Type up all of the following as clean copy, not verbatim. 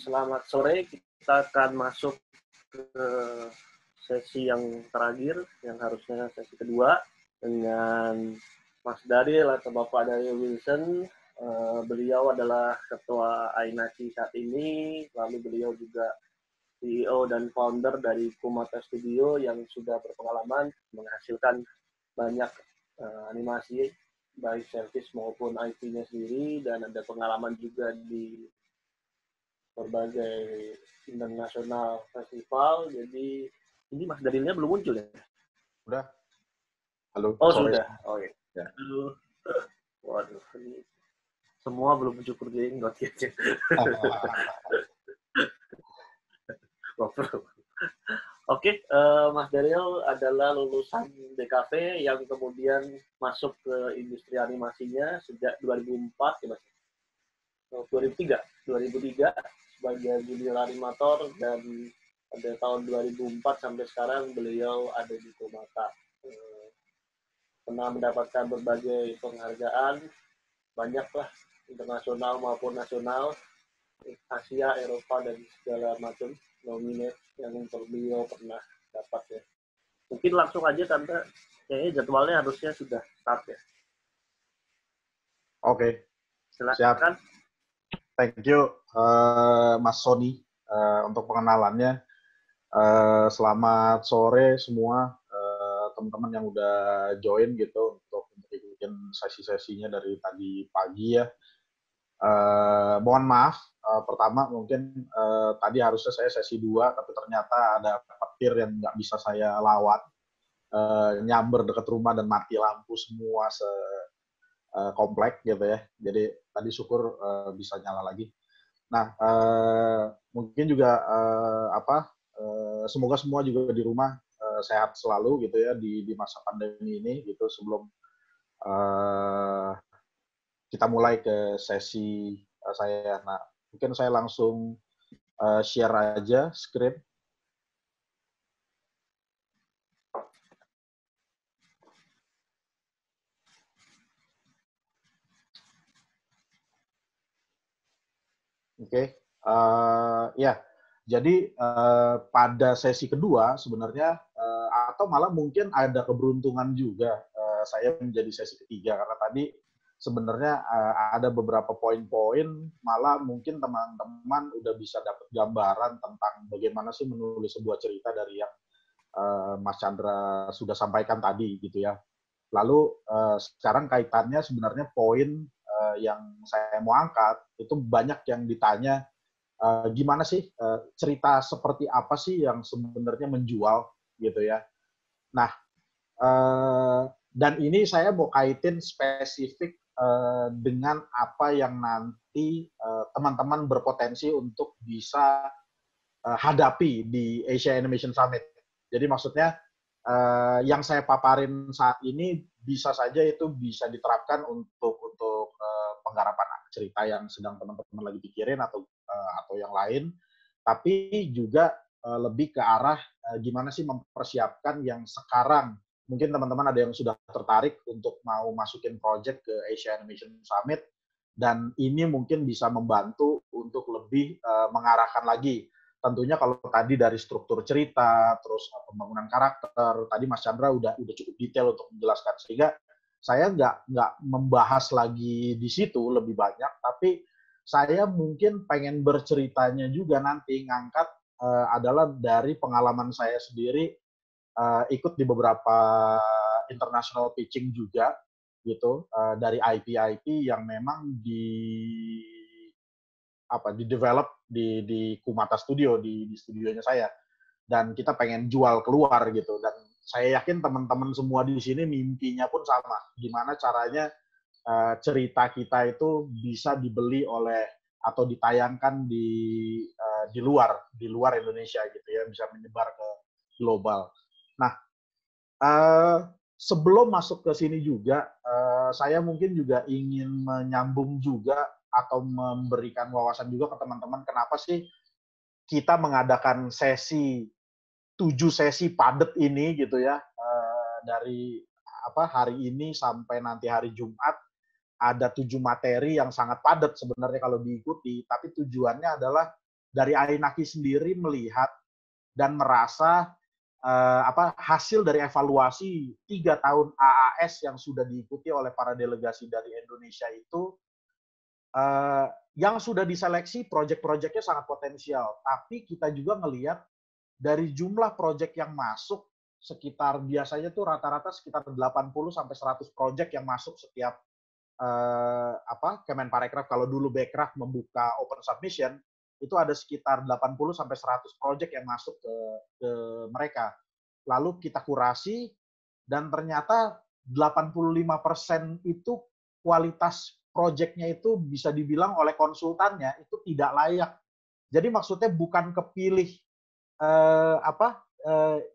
selamat sore. Kita akan masuk ke sesi yang terakhir, yang harusnya sesi kedua, dengan Mas Daryl atau Bapak Daryl Wilson. Beliau adalah Ketua Ainaci saat ini, lalu beliau juga CEO dan founder dari Kumata Studio yang sudah berpengalaman menghasilkan banyak animasi, baik service maupun IP-nya sendiri, dan ada pengalaman juga di berbagai internasional festival. Jadi ini Mas Darilnya belum muncul ya? Udah. Halo. Oh sore. sudah. Oh ya. Waduh, ini semua belum cukur jenggot ya. Oke, Mas Daryl adalah lulusan DKV yang kemudian masuk ke industri animasinya sejak 2004 ya Mas? 2003 sebagai junior animator, dan pada tahun 2004 sampai sekarang beliau ada di Kumata. Pernah mendapatkan berbagai penghargaan, banyaklah internasional maupun nasional, Asia, Eropa, dan segala macam nominate yang beliau pernah dapat ya. Mungkin langsung aja Tante, kayaknya jadwalnya harusnya sudah start ya. Oke. Silakan. Thank you Mas Sony untuk pengenalannya. Selamat sore semua teman-teman yang udah join gitu untuk ikutin sesi-sesinya dari tadi pagi ya. Mohon maaf, pertama mungkin tadi harusnya saya sesi 2, tapi ternyata ada petir yang nggak bisa saya lawat, nyamber dekat rumah dan mati lampu semua komplek gitu ya. Jadi tadi syukur bisa nyala lagi. Nah, mungkin juga semoga semua juga di rumah sehat selalu gitu ya di masa pandemi ini gitu, sebelum kita mulai ke sesi saya. Nah, mungkin saya langsung share aja screen. Oke, ya. Jadi pada sesi kedua sebenarnya atau malah mungkin ada keberuntungan juga saya menjadi sesi ketiga, karena tadi sebenarnya ada beberapa poin-poin, malah mungkin teman-teman udah bisa dapat gambaran tentang bagaimana sih menulis sebuah cerita dari yang Mas Chandra sudah sampaikan tadi gitu ya. Lalu sekarang kaitannya sebenarnya poin yang saya mau angkat itu banyak yang ditanya, gimana sih cerita seperti apa sih yang sebenarnya menjual gitu ya. Nah, dan ini saya mau kaitin spesifik dengan apa yang nanti teman-teman berpotensi untuk bisa hadapi di Asia Animation Summit. Jadi maksudnya yang saya paparin saat ini bisa saja itu bisa diterapkan untuk penggarapan cerita yang sedang teman-teman lagi pikirin atau yang lain, tapi juga lebih ke arah gimana sih mempersiapkan yang sekarang. Mungkin teman-teman ada yang sudah tertarik untuk mau masukin project ke Asia Animation Summit, dan ini mungkin bisa membantu untuk lebih mengarahkan lagi. Tentunya kalau tadi dari struktur cerita, terus pembangunan karakter, tadi Mas Chandra udah cukup detail untuk menjelaskan, sehingga saya nggak membahas lagi di situ lebih banyak, tapi saya mungkin pengen berceritanya juga nanti ngangkat adalah dari pengalaman saya sendiri ikut di beberapa international pitching juga gitu, dari IP yang memang di develop di Kumata Studio, di studionya saya, dan kita pengen jual keluar gitu. Dan saya yakin teman-teman semua di sini mimpinya pun sama, gimana caranya cerita kita itu bisa dibeli oleh atau ditayangkan di luar Indonesia gitu ya, bisa menyebar ke global. Nah, sebelum masuk ke sini juga, saya mungkin juga ingin menyambung juga atau memberikan wawasan juga ke teman-teman, kenapa sih kita mengadakan 7 sesi padat ini gitu ya, dari hari ini sampai nanti hari Jumat, ada 7 materi yang sangat padat sebenarnya kalau diikuti, tapi tujuannya adalah dari Ainaki sendiri melihat dan merasa hasil dari evaluasi 3 tahun AAS yang sudah diikuti oleh para delegasi dari Indonesia itu, yang sudah diseleksi proyek-proyeknya sangat potensial. Tapi kita juga ngelihat dari jumlah proyek yang masuk, sekitar biasanya tuh rata-rata sekitar 80 sampai 100 proyek yang masuk setiap Kemenparekraf. Kalau dulu Bekraf membuka open submission, itu ada sekitar 80 sampai 100 proyek yang masuk ke mereka. Lalu kita kurasi dan ternyata 85% itu kualitas proyeknya itu bisa dibilang oleh konsultannya itu tidak layak. Jadi maksudnya bukan kepilih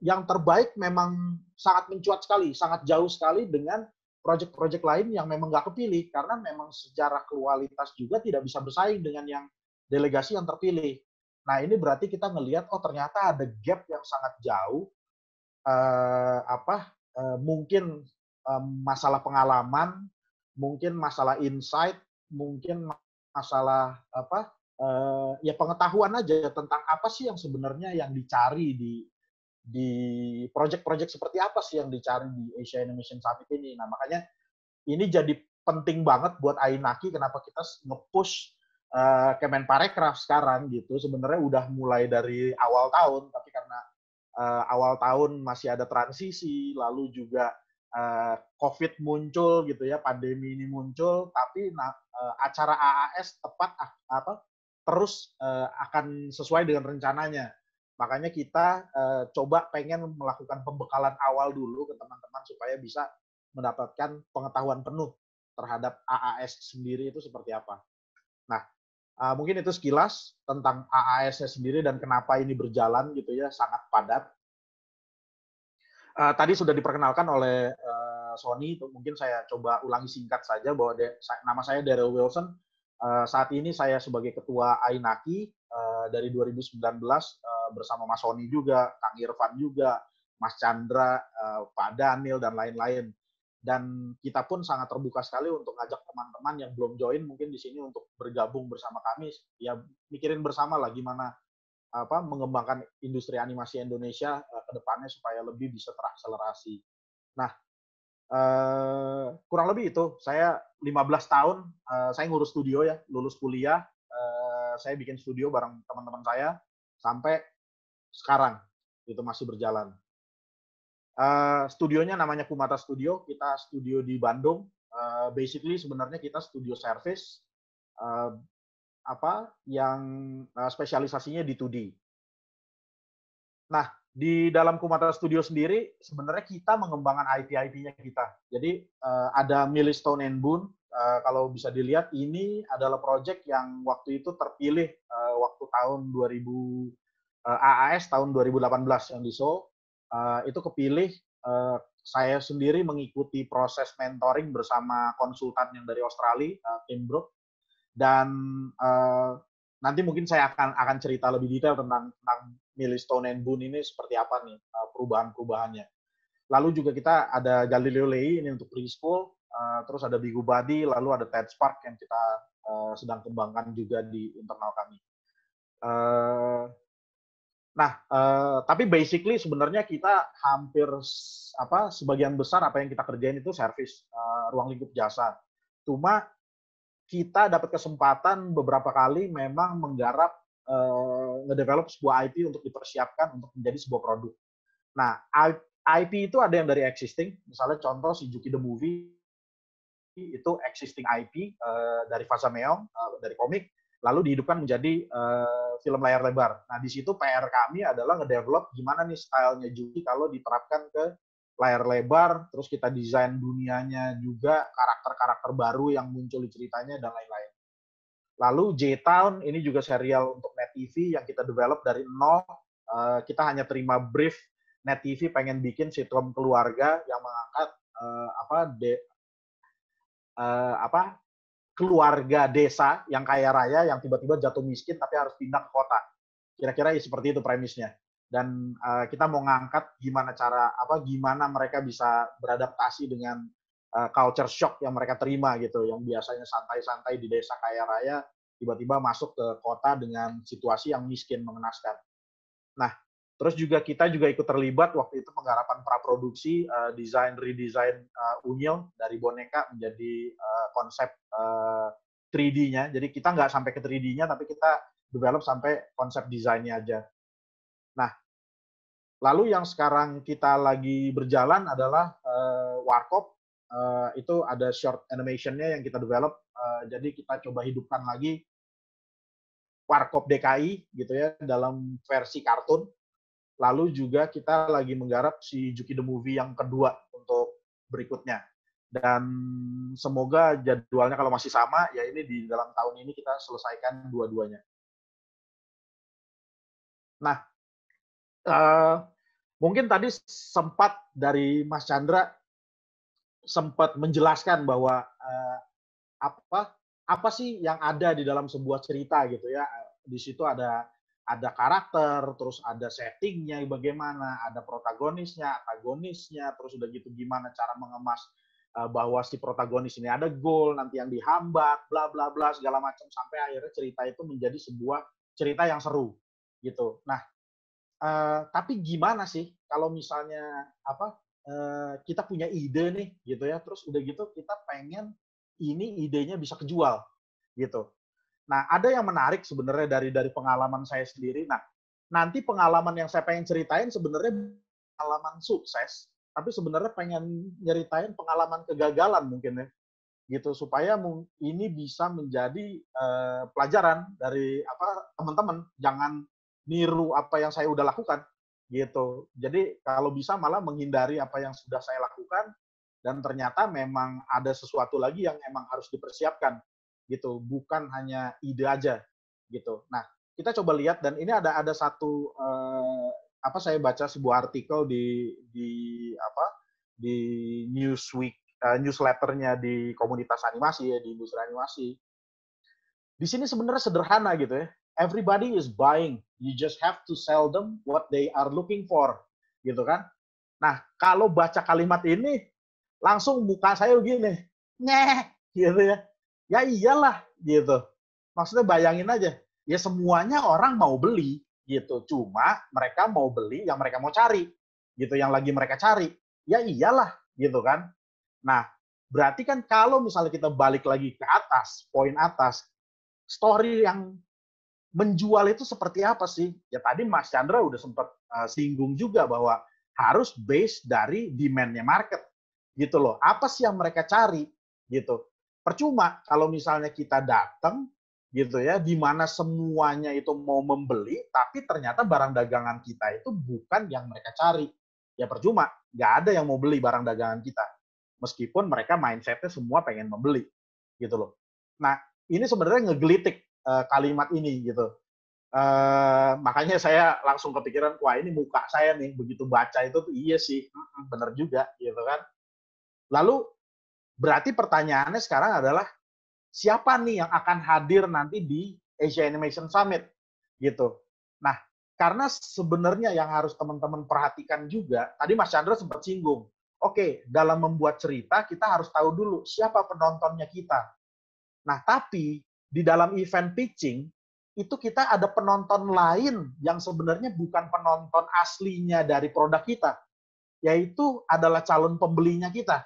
yang terbaik, memang sangat mencuat sekali, sangat jauh sekali dengan proyek-proyek lain yang memang nggak kepilih, karena memang secara kualitas juga tidak bisa bersaing dengan yang delegasi yang terpilih. Nah, ini berarti kita ngelihat, oh ternyata ada gap yang sangat jauh, mungkin masalah pengalaman, mungkin masalah insight, mungkin masalah ya pengetahuan aja tentang apa sih yang sebenarnya yang dicari di project-project seperti apa sih yang dicari di Asia Animation Summit ini. Nah, makanya ini jadi penting banget buat Ainaki, kenapa kita nge-push Kemenparekraf sekarang gitu. Sebenarnya udah mulai dari awal tahun, tapi karena awal tahun masih ada transisi, lalu juga COVID muncul gitu ya, pandemi ini muncul, tapi acara AAS tepat terus akan sesuai dengan rencananya. Makanya kita coba pengen melakukan pembekalan awal dulu ke teman-teman supaya bisa mendapatkan pengetahuan penuh terhadap AAS sendiri itu seperti apa. Nah, mungkin itu sekilas tentang AAS-nya sendiri dan kenapa ini berjalan gitu ya, sangat padat. Tadi sudah diperkenalkan oleh Sony, mungkin saya coba ulangi singkat saja bahwa nama saya Daryl Wilson. Saat ini saya sebagai ketua Ainaki dari 2019 bersama Mas Sony juga, Kang Irfan juga, Mas Chandra, Pak Daniel, dan lain-lain. Dan kita pun sangat terbuka sekali untuk ngajak teman-teman yang belum join mungkin di sini untuk bergabung bersama kami, ya mikirin bersama lah gimana mengembangkan industri animasi Indonesia ke depannya supaya lebih bisa terakselerasi. Nah, kurang lebih itu. Saya 15 tahun, saya ngurus studio ya, lulus kuliah, saya bikin studio bareng teman-teman saya, sampai sekarang, itu masih berjalan. Studionya namanya Kumata Studio, kita studio di Bandung. Basically sebenarnya kita studio service, yang spesialisasinya di 2D. Nah, di dalam Kumata Studio sendiri sebenarnya kita mengembangkan IP-IP-nya kita. Jadi ada Millstone and Boon. Kalau bisa dilihat ini adalah proyek yang waktu itu terpilih waktu tahun 2000 AAS tahun 2018 yang di Seoul. Itu kepilih, saya sendiri mengikuti proses mentoring bersama konsultan yang dari Australia, Tim Brook. Dan nanti mungkin saya akan cerita lebih detail tentang Millstone and Boon ini seperti apa nih perubahan-perubahannya. Lalu juga kita ada Galileo Lei ini untuk preschool, terus ada Bigu Badi, lalu ada TED Spark yang kita sedang kembangkan juga di internal kami. Tapi basically sebenarnya kita hampir sebagian besar apa yang kita kerjain itu service, ruang lingkup jasa. Cuma kita dapat kesempatan beberapa kali memang menggarap ngedevelop sebuah IP untuk dipersiapkan untuk menjadi sebuah produk. Nah, IP itu ada yang dari existing, misalnya contoh si Juki the Movie itu existing IP dari Fasa Meong, dari komik, lalu dihidupkan menjadi film layar lebar. Nah, di situ PR kami adalah ngedevelop gimana nih stylenya Juki kalau diterapkan ke layar lebar, terus kita desain dunianya juga, karakter-karakter baru yang muncul di ceritanya, dan lain-lain. Lalu J-Town, ini juga serial untuk Net TV yang kita develop dari nol. Kita hanya terima brief Net TV pengen bikin sitcom keluarga yang mengangkat keluarga desa yang kaya raya yang tiba-tiba jatuh miskin tapi harus pindah ke kota. Kira-kira seperti itu premisnya. Dan kita mau ngangkat gimana mereka bisa beradaptasi dengan culture shock yang mereka terima gitu, yang biasanya santai-santai di desa kaya raya tiba-tiba masuk ke kota dengan situasi yang miskin mengenaskan. Nah, terus juga kita juga ikut terlibat waktu itu penggarapan praproduksi desain redesign unyil dari boneka menjadi konsep 3D-nya. Jadi kita nggak sampai ke 3D-nya, tapi kita develop sampai konsep desainnya aja. Nah, lalu yang sekarang kita lagi berjalan adalah Warkop. Itu ada short animation-nya yang kita develop. Jadi kita coba hidupkan lagi Warkop DKI gitu ya dalam versi kartun. Lalu juga kita lagi menggarap si Juki the Movie yang kedua untuk berikutnya. Dan semoga jadwalnya kalau masih sama, ya ini di dalam tahun ini kita selesaikan dua-duanya. Nah, mungkin tadi sempat dari Mas Chandra sempat menjelaskan bahwa apa sih yang ada di dalam sebuah cerita gitu ya. Di situ ada karakter, terus ada settingnya bagaimana, ada protagonisnya, antagonisnya, terus udah gitu gimana cara mengemas bahwa si protagonis ini ada goal, nanti yang dihambat, bla bla bla segala macam sampai akhirnya cerita itu menjadi sebuah cerita yang seru gitu. Nah, tapi gimana sih kalau misalnya kita punya ide nih gitu ya, terus udah gitu kita pengen ini idenya bisa kejual gitu. Nah, ada yang menarik sebenarnya dari pengalaman saya sendiri. Nah, nanti pengalaman yang saya pengen ceritain sebenarnya pengalaman sukses, tapi sebenarnya pengen nyeritain pengalaman kegagalan mungkin ya, gitu supaya ini bisa menjadi pelajaran dari teman-teman, jangan niru apa yang saya udah lakukan gitu. Jadi kalau bisa malah menghindari apa yang sudah saya lakukan dan ternyata memang ada sesuatu lagi yang emang harus dipersiapkan gitu, bukan hanya ide aja gitu. Nah, kita coba lihat dan ini ada satu saya baca sebuah artikel di Newsweek newsletternya di komunitas animasi ya, di industri animasi. Di sini sebenarnya sederhana gitu ya. Everybody is buying. You just have to sell them what they are looking for. Gitu kan. Nah, kalau baca kalimat ini, langsung muka saya begini. Nyeh, gitu ya. Ya iyalah, gitu. Maksudnya bayangin aja. Ya semuanya orang mau beli, gitu. Cuma mereka mau beli yang mereka mau cari. Gitu, yang lagi mereka cari. Ya iyalah, gitu kan. Nah, berarti kan kalau misalnya kita balik lagi ke atas, poin atas, story yang menjual itu seperti apa sih? Ya tadi Mas Chandra udah sempat singgung juga bahwa harus base dari demand-nya market. Gitu loh. Apa sih yang mereka cari? Gitu. Percuma kalau misalnya kita datang gitu ya, di mana semuanya itu mau membeli, tapi ternyata barang dagangan kita itu bukan yang mereka cari. Ya percuma, nggak ada yang mau beli barang dagangan kita. Meskipun mereka mindset-nya semua pengen membeli. Gitu loh. Nah, ini sebenarnya ngegelitik kalimat ini gitu. Makanya saya langsung kepikiran, wah ini muka saya nih begitu baca itu tuh iya sih, bener juga gitu kan. Lalu berarti pertanyaannya sekarang adalah siapa nih yang akan hadir nanti di Asia Animation Summit gitu. Nah, karena sebenarnya yang harus teman-teman perhatikan juga, tadi Mas Chandra sempat singgung, oke, dalam membuat cerita kita harus tahu dulu siapa penontonnya kita. Nah, tapi di dalam event pitching, itu kita ada penonton lain yang sebenarnya bukan penonton aslinya dari produk kita, yaitu adalah calon pembelinya kita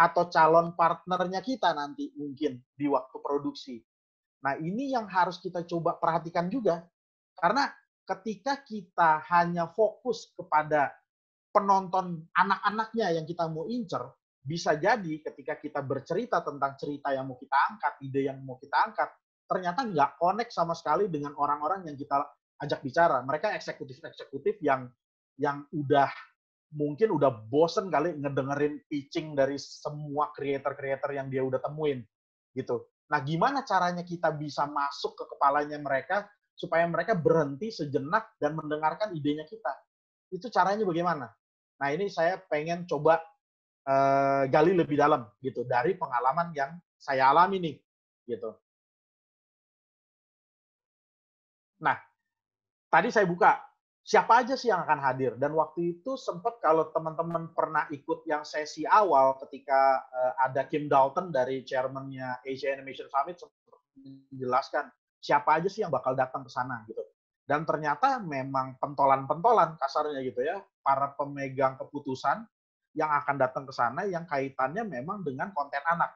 atau calon partnernya kita nanti mungkin di waktu produksi. Nah, ini yang harus kita coba perhatikan juga. Karena ketika kita hanya fokus kepada penonton anak-anaknya yang kita mau incer, bisa jadi ketika kita bercerita tentang cerita yang mau kita angkat, ide yang mau kita angkat, ternyata nggak connect sama sekali dengan orang-orang yang kita ajak bicara. Mereka eksekutif-eksekutif yang mungkin udah bosen kali ngedengerin pitching dari semua creator-creator yang dia udah temuin gitu. Nah, gimana caranya kita bisa masuk ke kepalanya mereka supaya mereka berhenti sejenak dan mendengarkan idenya kita? Itu caranya bagaimana? Nah, ini saya pengen coba gali lebih dalam gitu dari pengalaman yang saya alami nih gitu. Nah, tadi saya buka siapa aja sih yang akan hadir dan waktu itu sempat kalau teman-teman pernah ikut yang sesi awal ketika ada Kim Dalton dari chairman-nya Asia Animation Summit menjelaskan siapa aja sih yang bakal datang ke sana gitu. Dan ternyata memang pentolan-pentolan kasarnya gitu ya, para pemegang keputusan yang akan datang ke sana yang kaitannya memang dengan konten anak.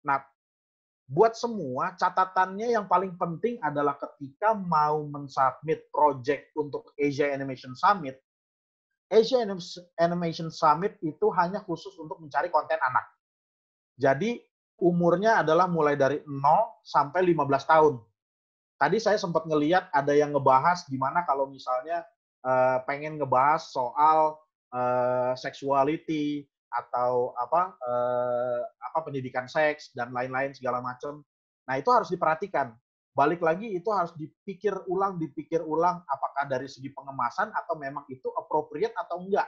Nah, buat semua, catatannya yang paling penting adalah ketika mau mensubmit project untuk Asia Animation Summit, Asia Animation Summit itu hanya khusus untuk mencari konten anak. Jadi umurnya adalah mulai dari 0 sampai 15 tahun. Tadi saya sempat ngelihat ada yang ngebahas gimana kalau misalnya pengen ngebahas soal sexuality atau pendidikan seks dan lain-lain segala macam. Nah, itu harus diperhatikan. Balik lagi itu harus dipikir ulang apakah dari segi pengemasan atau memang itu appropriate atau enggak.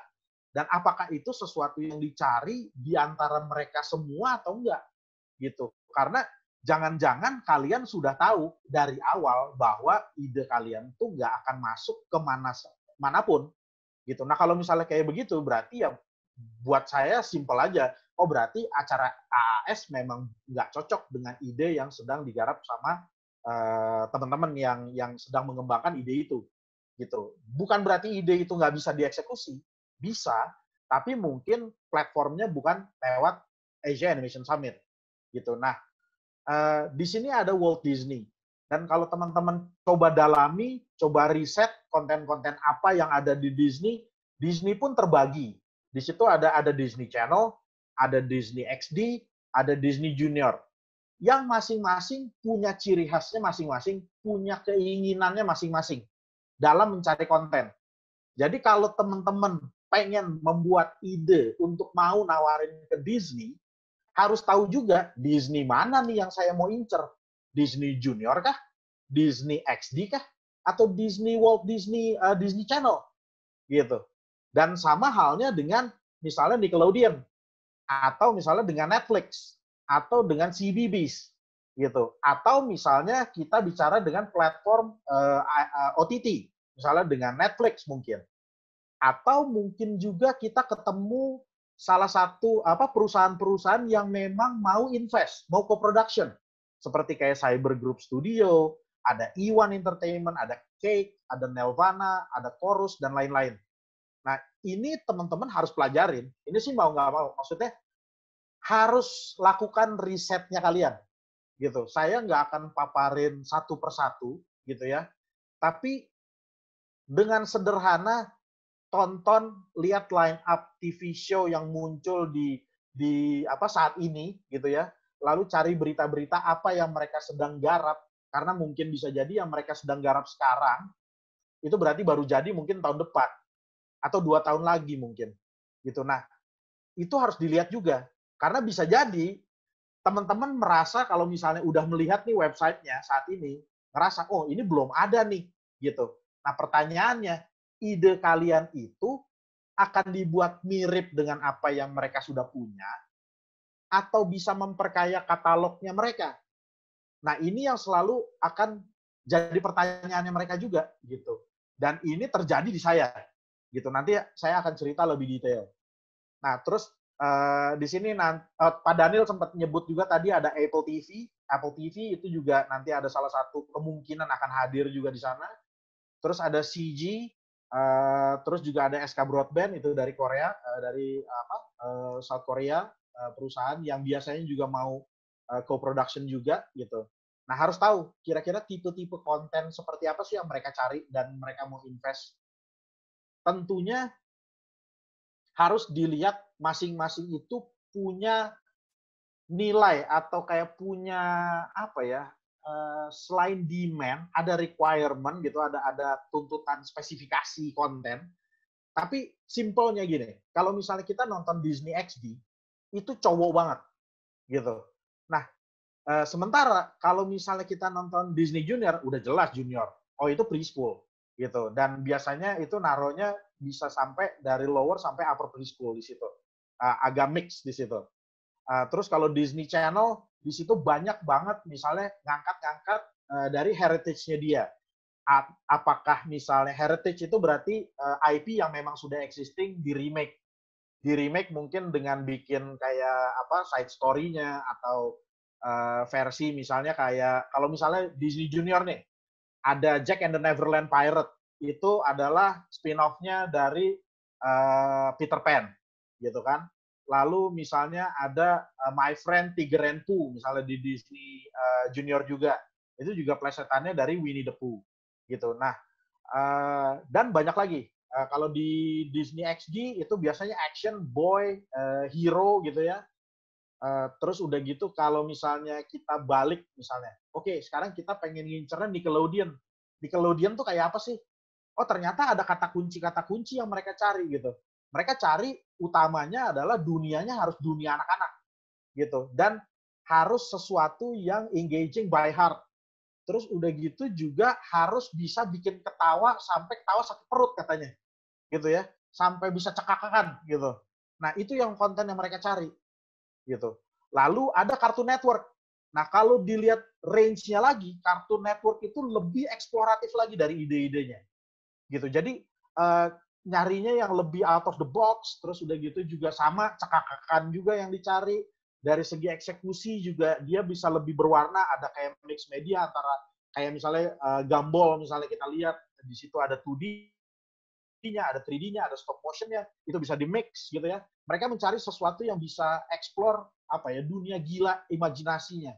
Dan apakah itu sesuatu yang dicari di antara mereka semua atau enggak gitu. Karena jangan-jangan kalian sudah tahu dari awal bahwa ide kalian tuh nggak akan masuk ke manapun gitu. Nah, kalau misalnya kayak begitu berarti ya buat saya simpel aja. Oh, berarti acara AAS memang nggak cocok dengan ide yang sedang digarap sama teman-teman yang sedang mengembangkan ide itu gitu. Bukan berarti ide itu nggak bisa dieksekusi, bisa, tapi mungkin platformnya bukan lewat Asia Animation Summit gitu. Nah, di sini ada Walt Disney. Dan kalau teman-teman coba dalami, coba riset konten-konten apa yang ada di Disney, Disney pun terbagi. Di situ ada Disney Channel, ada Disney XD, ada Disney Junior. Yang masing-masing punya ciri khasnya masing-masing, punya keinginannya masing-masing dalam mencari konten. Jadi kalau teman-teman pengen membuat ide untuk mau nawarin ke Disney, harus tahu juga Disney mana nih yang saya mau incer. Disney Junior kah? Disney XD kah? Atau Disney Walt Disney Disney Channel gitu. Dan sama halnya dengan misalnya Nickelodeon atau misalnya dengan Netflix atau dengan CBeebies gitu. Atau misalnya kita bicara dengan platform OTT, misalnya dengan Netflix mungkin. Atau mungkin juga kita ketemu salah satu perusahaan-perusahaan yang memang mau invest, mau co-production. Seperti kayak Cyber Group Studio, ada E1 Entertainment, ada Cake, ada Nelvana, ada Chorus, dan lain-lain. Nah, ini teman-teman harus pelajarin. Ini sih mau nggak mau. Maksudnya, harus lakukan risetnya kalian. Gitu. Saya nggak akan paparin satu persatu, gitu ya. Tapi dengan sederhana, tonton, lihat line up TV show yang muncul di saat ini, gitu ya. Lalu cari berita-berita apa yang mereka sedang garap, karena mungkin bisa jadi yang mereka sedang garap sekarang, itu berarti baru jadi mungkin tahun depan atau 2 tahun lagi mungkin gitu. Nah, itu harus dilihat juga karena bisa jadi teman-teman merasa kalau misalnya udah melihat nih websitenya saat ini ngerasa oh ini belum ada nih gitu. Nah, pertanyaannya, ide kalian itu akan dibuat mirip dengan apa yang mereka sudah punya atau bisa memperkaya katalognya mereka. Nah, ini yang selalu akan jadi pertanyaannya mereka juga gitu. Dan ini terjadi di saya gitu. Nanti saya akan cerita lebih detail. Nah, terus di sini Pak Daniel sempat nyebut juga tadi ada Apple TV. Apple TV itu juga nanti ada salah satu kemungkinan akan hadir juga di sana. Terus ada CG, terus juga ada SK Broadband itu dari Korea, dari South Korea, perusahaan yang biasanya juga mau co-production juga gitu. Nah, harus tahu kira-kira tipe-tipe konten seperti apa sih yang mereka cari dan mereka mau invest. Tentunya harus dilihat masing-masing itu punya nilai atau kayak punya apa ya, selain demand ada requirement gitu, ada tuntutan spesifikasi konten. Tapi simpelnya gini, kalau misalnya kita nonton Disney XD itu cowok banget gitu. Nah, sementara kalau misalnya kita nonton Disney Junior udah jelas junior. Oh, itu preschool gitu. Dan biasanya itu naruhnya bisa sampai dari lower sampai upper preschool di situ. Agak mix di situ. Terus kalau Disney Channel di situ banyak banget misalnya ngangkat-ngangkat dari heritage-nya dia. Apakah misalnya heritage itu berarti IP yang memang sudah existing di remake. Di remake mungkin dengan bikin kayak side story-nya atau versi misalnya kayak kalau misalnya Disney Junior nih, ada Jack and the Neverland Pirate, itu adalah spin-off-nya dari Peter Pan, gitu kan. Lalu misalnya ada My Friend Tiger and Pooh, misalnya di Disney Junior juga, itu juga plesetannya dari Winnie the Pooh, gitu. Nah, dan banyak lagi. Kalau di Disney XD itu biasanya action, boy, hero gitu ya. Terus udah gitu kalau misalnya kita balik misalnya, oke sekarang kita pengen ngincernya Nickelodeon. Nickelodeon tuh kayak apa sih? Oh ternyata ada kata kunci yang mereka cari gitu. Mereka cari utamanya adalah dunianya harus dunia anak-anak gitu dan harus sesuatu yang engaging by heart. Terus udah gitu juga harus bisa bikin ketawa sampai ketawa sakit perut katanya, gitu ya, sampai bisa cekakakan gitu. Nah itu yang konten yang mereka cari gitu. Lalu ada Cartoon Network. Nah, kalau dilihat range-nya lagi, Cartoon Network itu lebih eksploratif lagi dari ide-idenya. Gitu. Jadi nyarinya yang lebih out of the box, terus udah gitu juga sama cekakakan juga yang dicari. Dari segi eksekusi juga dia bisa lebih berwarna, ada kayak mix media antara kayak misalnya Gumball misalnya kita lihat di situ ada 2D-nya, ada 3D-nya, ada stop motion-nya, itu bisa di-mix gitu ya. Mereka mencari sesuatu yang bisa explore apa ya, dunia gila imajinasinya.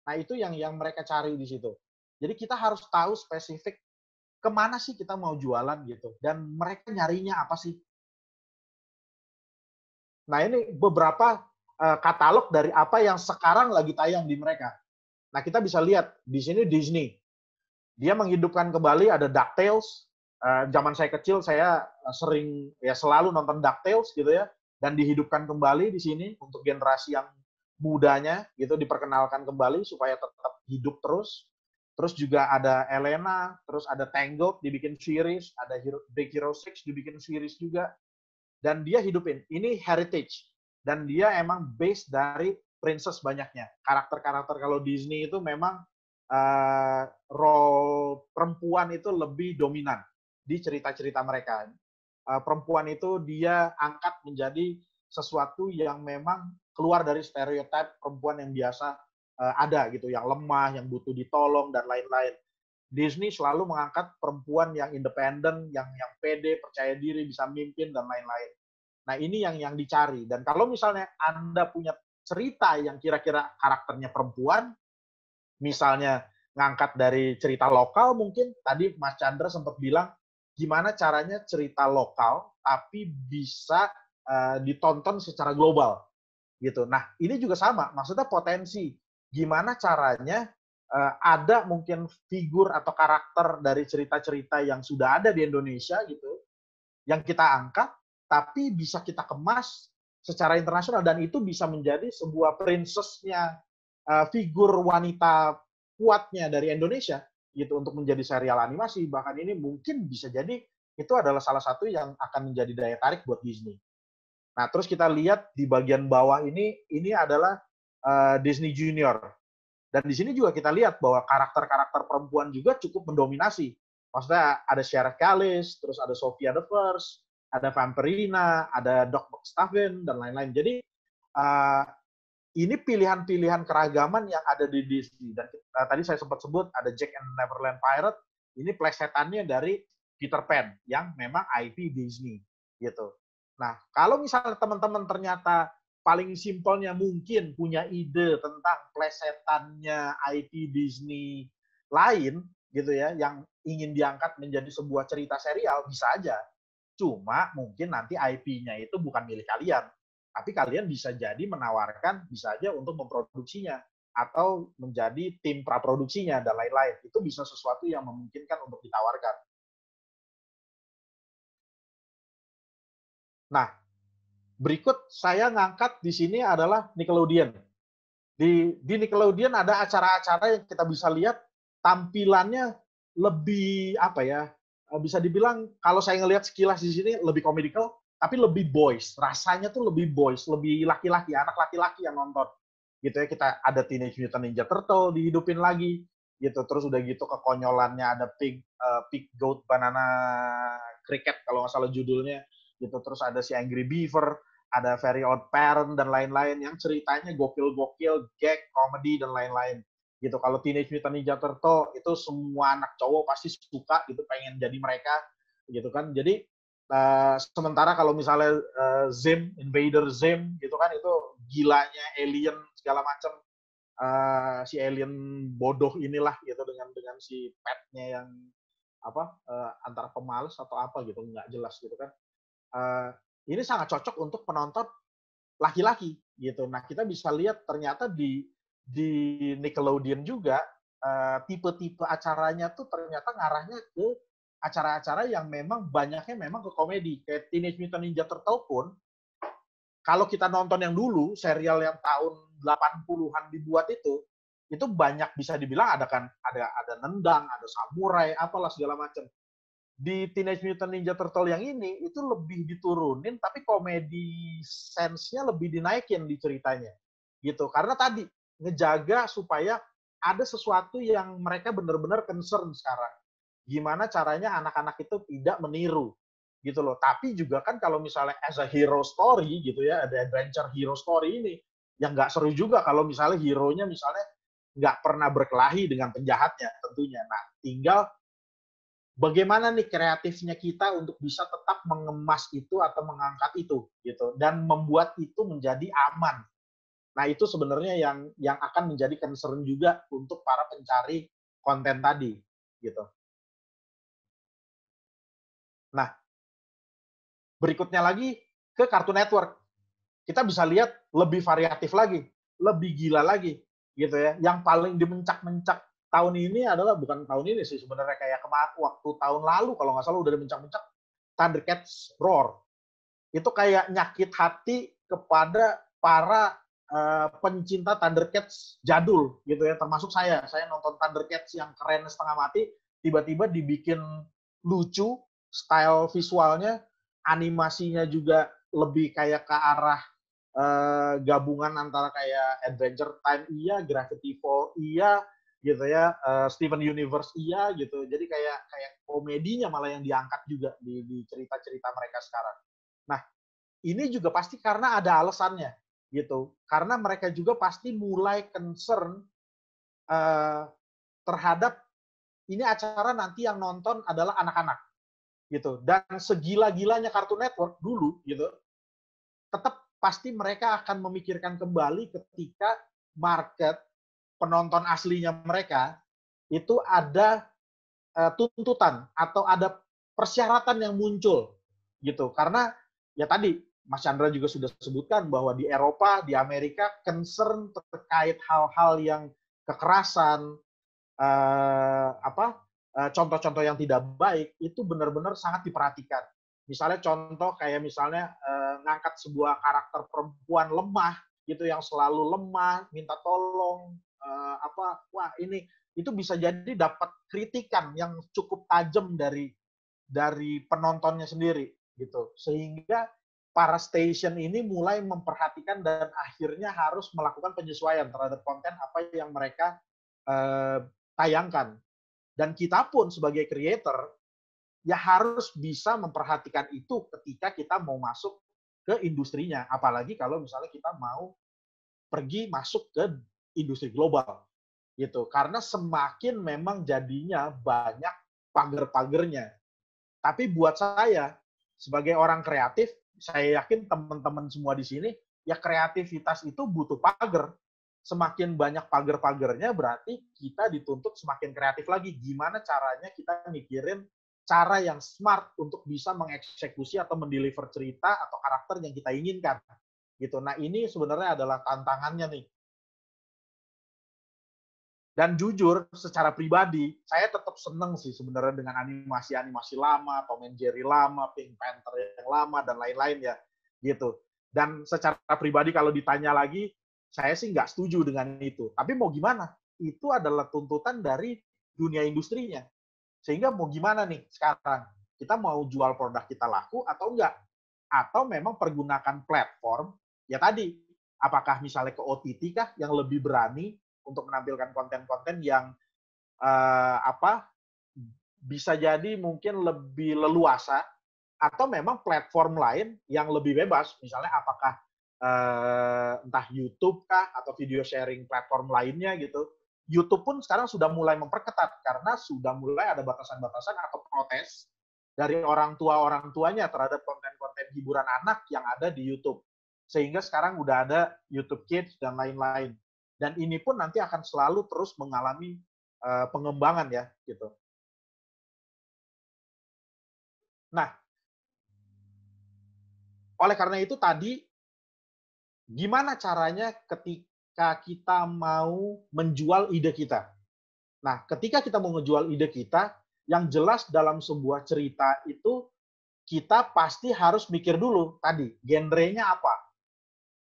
Nah, itu yang mereka cari di situ. Jadi kita harus tahu spesifik kemana sih kita mau jualan gitu. Dan mereka nyarinya apa sih. Nah, ini beberapa katalog dari apa yang sekarang lagi tayang di mereka. Nah, kita bisa lihat di sini Disney. Dia menghidupkan kembali ada DuckTales. Zaman saya kecil saya sering ya selalu nonton DuckTales gitu ya dan dihidupkan kembali di sini untuk generasi yang mudanya gitu diperkenalkan kembali supaya tetap hidup terus. Terus juga ada Elena, terus ada Tangled dibikin series, ada Big Hero 6 dibikin series juga dan dia hidupin. Ini heritage dan dia emang base dari princess banyaknya. Karakter-karakter kalau Disney itu memang role perempuan itu lebih dominan di cerita-cerita mereka. Perempuan itu dia angkat menjadi sesuatu yang memang keluar dari stereotip perempuan yang biasa ada gitu, yang lemah, yang butuh ditolong dan lain-lain. Disney selalu mengangkat perempuan yang independen, yang pede, percaya diri, bisa mimpin dan lain-lain. Nah, ini yang dicari. Dan kalau misalnya Anda punya cerita yang kira-kira karakternya perempuan, misalnya ngangkat dari cerita lokal mungkin, tadi Mas Chandra sempat bilang, gimana caranya cerita lokal tapi bisa ditonton secara global gitu. Nah, ini juga sama, maksudnya potensi. Gimana caranya ada mungkin figur atau karakter dari cerita-cerita yang sudah ada di Indonesia gitu, yang kita angkat, tapi bisa kita kemas secara internasional dan itu bisa menjadi sebuah princess-nya figur wanita kuatnya dari Indonesia gitu untuk menjadi serial animasi. Bahkan ini mungkin bisa jadi itu adalah salah satu yang akan menjadi daya tarik buat Disney. Nah, terus kita lihat di bagian bawah ini adalah Disney Junior. Dan di sini juga kita lihat bahwa karakter-karakter perempuan juga cukup mendominasi. Maksudnya ada Sheriff Callis, terus ada Sophia the First, ada Vampirina, ada Doc McStuffin, dan lain-lain. Jadi ini pilihan-pilihan keragaman yang ada di Disney. Dan tadi saya sempat sebut ada Jack and Neverland Pirate, ini plesetannya dari Peter Pan, yang memang IP Disney. Gitu. Nah, kalau misalnya teman-teman ternyata paling simpelnya mungkin punya ide tentang plesetannya IP Disney lain gitu ya yang ingin diangkat menjadi sebuah cerita serial bisa aja. Cuma mungkin nanti IP-nya itu bukan milik kalian. Tapi kalian bisa jadi menawarkan bisa aja untuk memproduksinya atau menjadi tim praproduksinya dan lain-lain. Itu bisa sesuatu yang memungkinkan untuk ditawarkan. Nah, berikut saya ngangkat di sini adalah Nickelodeon. Di Nickelodeon ada acara-acara yang kita bisa lihat tampilannya lebih apa ya? Bisa dibilang kalau saya ngelihat sekilas di sini lebih komedikal, tapi lebih boys. Rasanya tuh lebih boys, lebih laki-laki, anak laki-laki yang nonton. Gitu ya, kita ada Teenage Mutant Ninja Turtle dihidupin lagi gitu. Terus udah gitu kekonyolannya ada Pig Goat Banana Cricket kalau nggak salah judulnya gitu. Terus ada si Angry Beaver, ada Very Odd Parent dan lain-lain yang ceritanya gokil-gokil, gag, komedi dan lain-lain gitu. Kalau Teenage Mutant Ninja Turtle itu semua anak cowok pasti suka gitu, pengen jadi mereka gitu kan. Jadi sementara kalau misalnya Zim, Invader Zim gitu kan, itu gilanya alien segala macam, si alien bodoh inilah gitu dengan si petnya yang apa antara pemalas atau apa gitu, nggak jelas gitu kan. Ini sangat cocok untuk penonton laki-laki gitu. Nah, kita bisa lihat ternyata di Nickelodeon juga tipe-tipe acaranya tuh ternyata ngarahnya ke acara-acara yang memang banyaknya memang ke komedi. Kayak Teenage Mutant Ninja Turtle pun kalau kita nonton yang dulu, serial yang tahun 80-an dibuat itu banyak bisa dibilang ada nendang, ada samurai, apalah segala macam. Di Teenage Mutant Ninja Turtle yang ini itu lebih diturunin tapi komedi sense-nya lebih dinaikin di ceritanya gitu, karena tadi ngejaga supaya ada sesuatu yang mereka benar-benar concern sekarang, gimana caranya anak-anak itu tidak meniru gitu loh. Tapi juga kan kalau misalnya as a hero story gitu ya, ada adventure hero story ini yang nggak seru juga kalau misalnya hero-nya misalnya nggak pernah berkelahi dengan penjahatnya tentunya. Nah, tinggal bagaimana nih kreatifnya kita untuk bisa tetap mengemas itu atau mengangkat itu gitu dan membuat itu menjadi aman. Nah, itu sebenarnya yang akan menjadi concern juga untuk para pencari konten tadi gitu. Nah, berikutnya lagi ke Cartoon Network. Kita bisa lihat lebih variatif lagi, lebih gila lagi gitu ya. Yang paling dimencak-mencak tahun ini adalah, bukan tahun ini sih sebenarnya, kayak waktu tahun lalu kalau nggak salah udah dimencak-mencak, Thundercats Roar. Itu kayak nyakit hati kepada para pencinta Thundercats jadul gitu ya, termasuk saya. Saya nonton Thundercats yang keren setengah mati, tiba-tiba dibikin lucu, style visualnya, animasinya juga lebih kayak ke arah gabungan antara kayak Adventure Time iya, Gravity Falls iya gitu ya, Steven Universe iya gitu. Jadi kayak komedinya malah yang diangkat juga di cerita-cerita mereka sekarang. Nah, ini juga pasti karena ada alasannya gitu. Karena mereka juga pasti mulai concern terhadap ini acara nanti yang nonton adalah anak-anak gitu. Dan segila-gilanya Cartoon Network dulu gitu, tetap pasti mereka akan memikirkan kembali ketika market penonton aslinya mereka itu ada tuntutan atau ada persyaratan yang muncul gitu. Karena ya tadi Mas Chandra juga sudah sebutkan bahwa di Eropa, di Amerika concern terkait hal-hal yang kekerasan, contoh-contoh yang tidak baik itu benar-benar sangat diperhatikan. Misalnya contoh kayak misalnya ngangkat sebuah karakter perempuan lemah gitu yang selalu lemah, minta tolong, wah ini itu bisa jadi dapat kritikan yang cukup tajam dari penontonnya sendiri gitu. Sehingga para station ini mulai memperhatikan dan akhirnya harus melakukan penyesuaian terhadap konten apa yang mereka tayangkan. Dan kita pun sebagai creator ya harus bisa memperhatikan itu ketika kita mau masuk ke industrinya. Apalagi kalau misalnya kita mau pergi masuk ke industri global gitu. Karena semakin memang jadinya banyak pagar-pagernya. Tapi buat saya sebagai orang kreatif, saya yakin teman-teman semua di sini ya kreativitas itu butuh pagar. Semakin banyak pagar-pagarnya berarti kita dituntut semakin kreatif lagi. Gimana caranya kita mikirin cara yang smart untuk bisa mengeksekusi atau mendeliver cerita atau karakter yang kita inginkan. Gitu. Nah, ini sebenarnya adalah tantangannya nih. Dan jujur, secara pribadi, saya tetap seneng sih sebenarnya dengan animasi-animasi lama, Tom and Jerry lama, Pink Panther yang lama, dan lain-lain ya. Gitu. Dan secara pribadi kalau ditanya lagi, saya sih nggak setuju dengan itu. Tapi mau gimana? Itu adalah tuntutan dari dunia industrinya. Sehingga mau gimana nih sekarang? Kita mau jual produk kita laku atau enggak? Atau memang pergunakan platform, ya tadi, apakah misalnya ke OTT kah yang lebih berani untuk menampilkan konten-konten yang bisa jadi mungkin lebih leluasa atau memang platform lain yang lebih bebas, misalnya apakah entah YouTube kah atau video sharing platform lainnya gitu. YouTube pun sekarang sudah mulai memperketat karena sudah mulai ada batasan-batasan atau protes dari orang tuanya terhadap konten-konten hiburan anak yang ada di YouTube. Sehingga sekarang udah ada YouTube Kids dan lain-lain. Dan ini pun nanti akan selalu terus mengalami pengembangan ya gitu. Nah, oleh karena itu tadi, gimana caranya ketika kita mau menjual ide kita? Nah, ketika kita mau menjual ide kita, yang jelas dalam sebuah cerita itu kita pasti harus mikir dulu tadi, genrenya apa?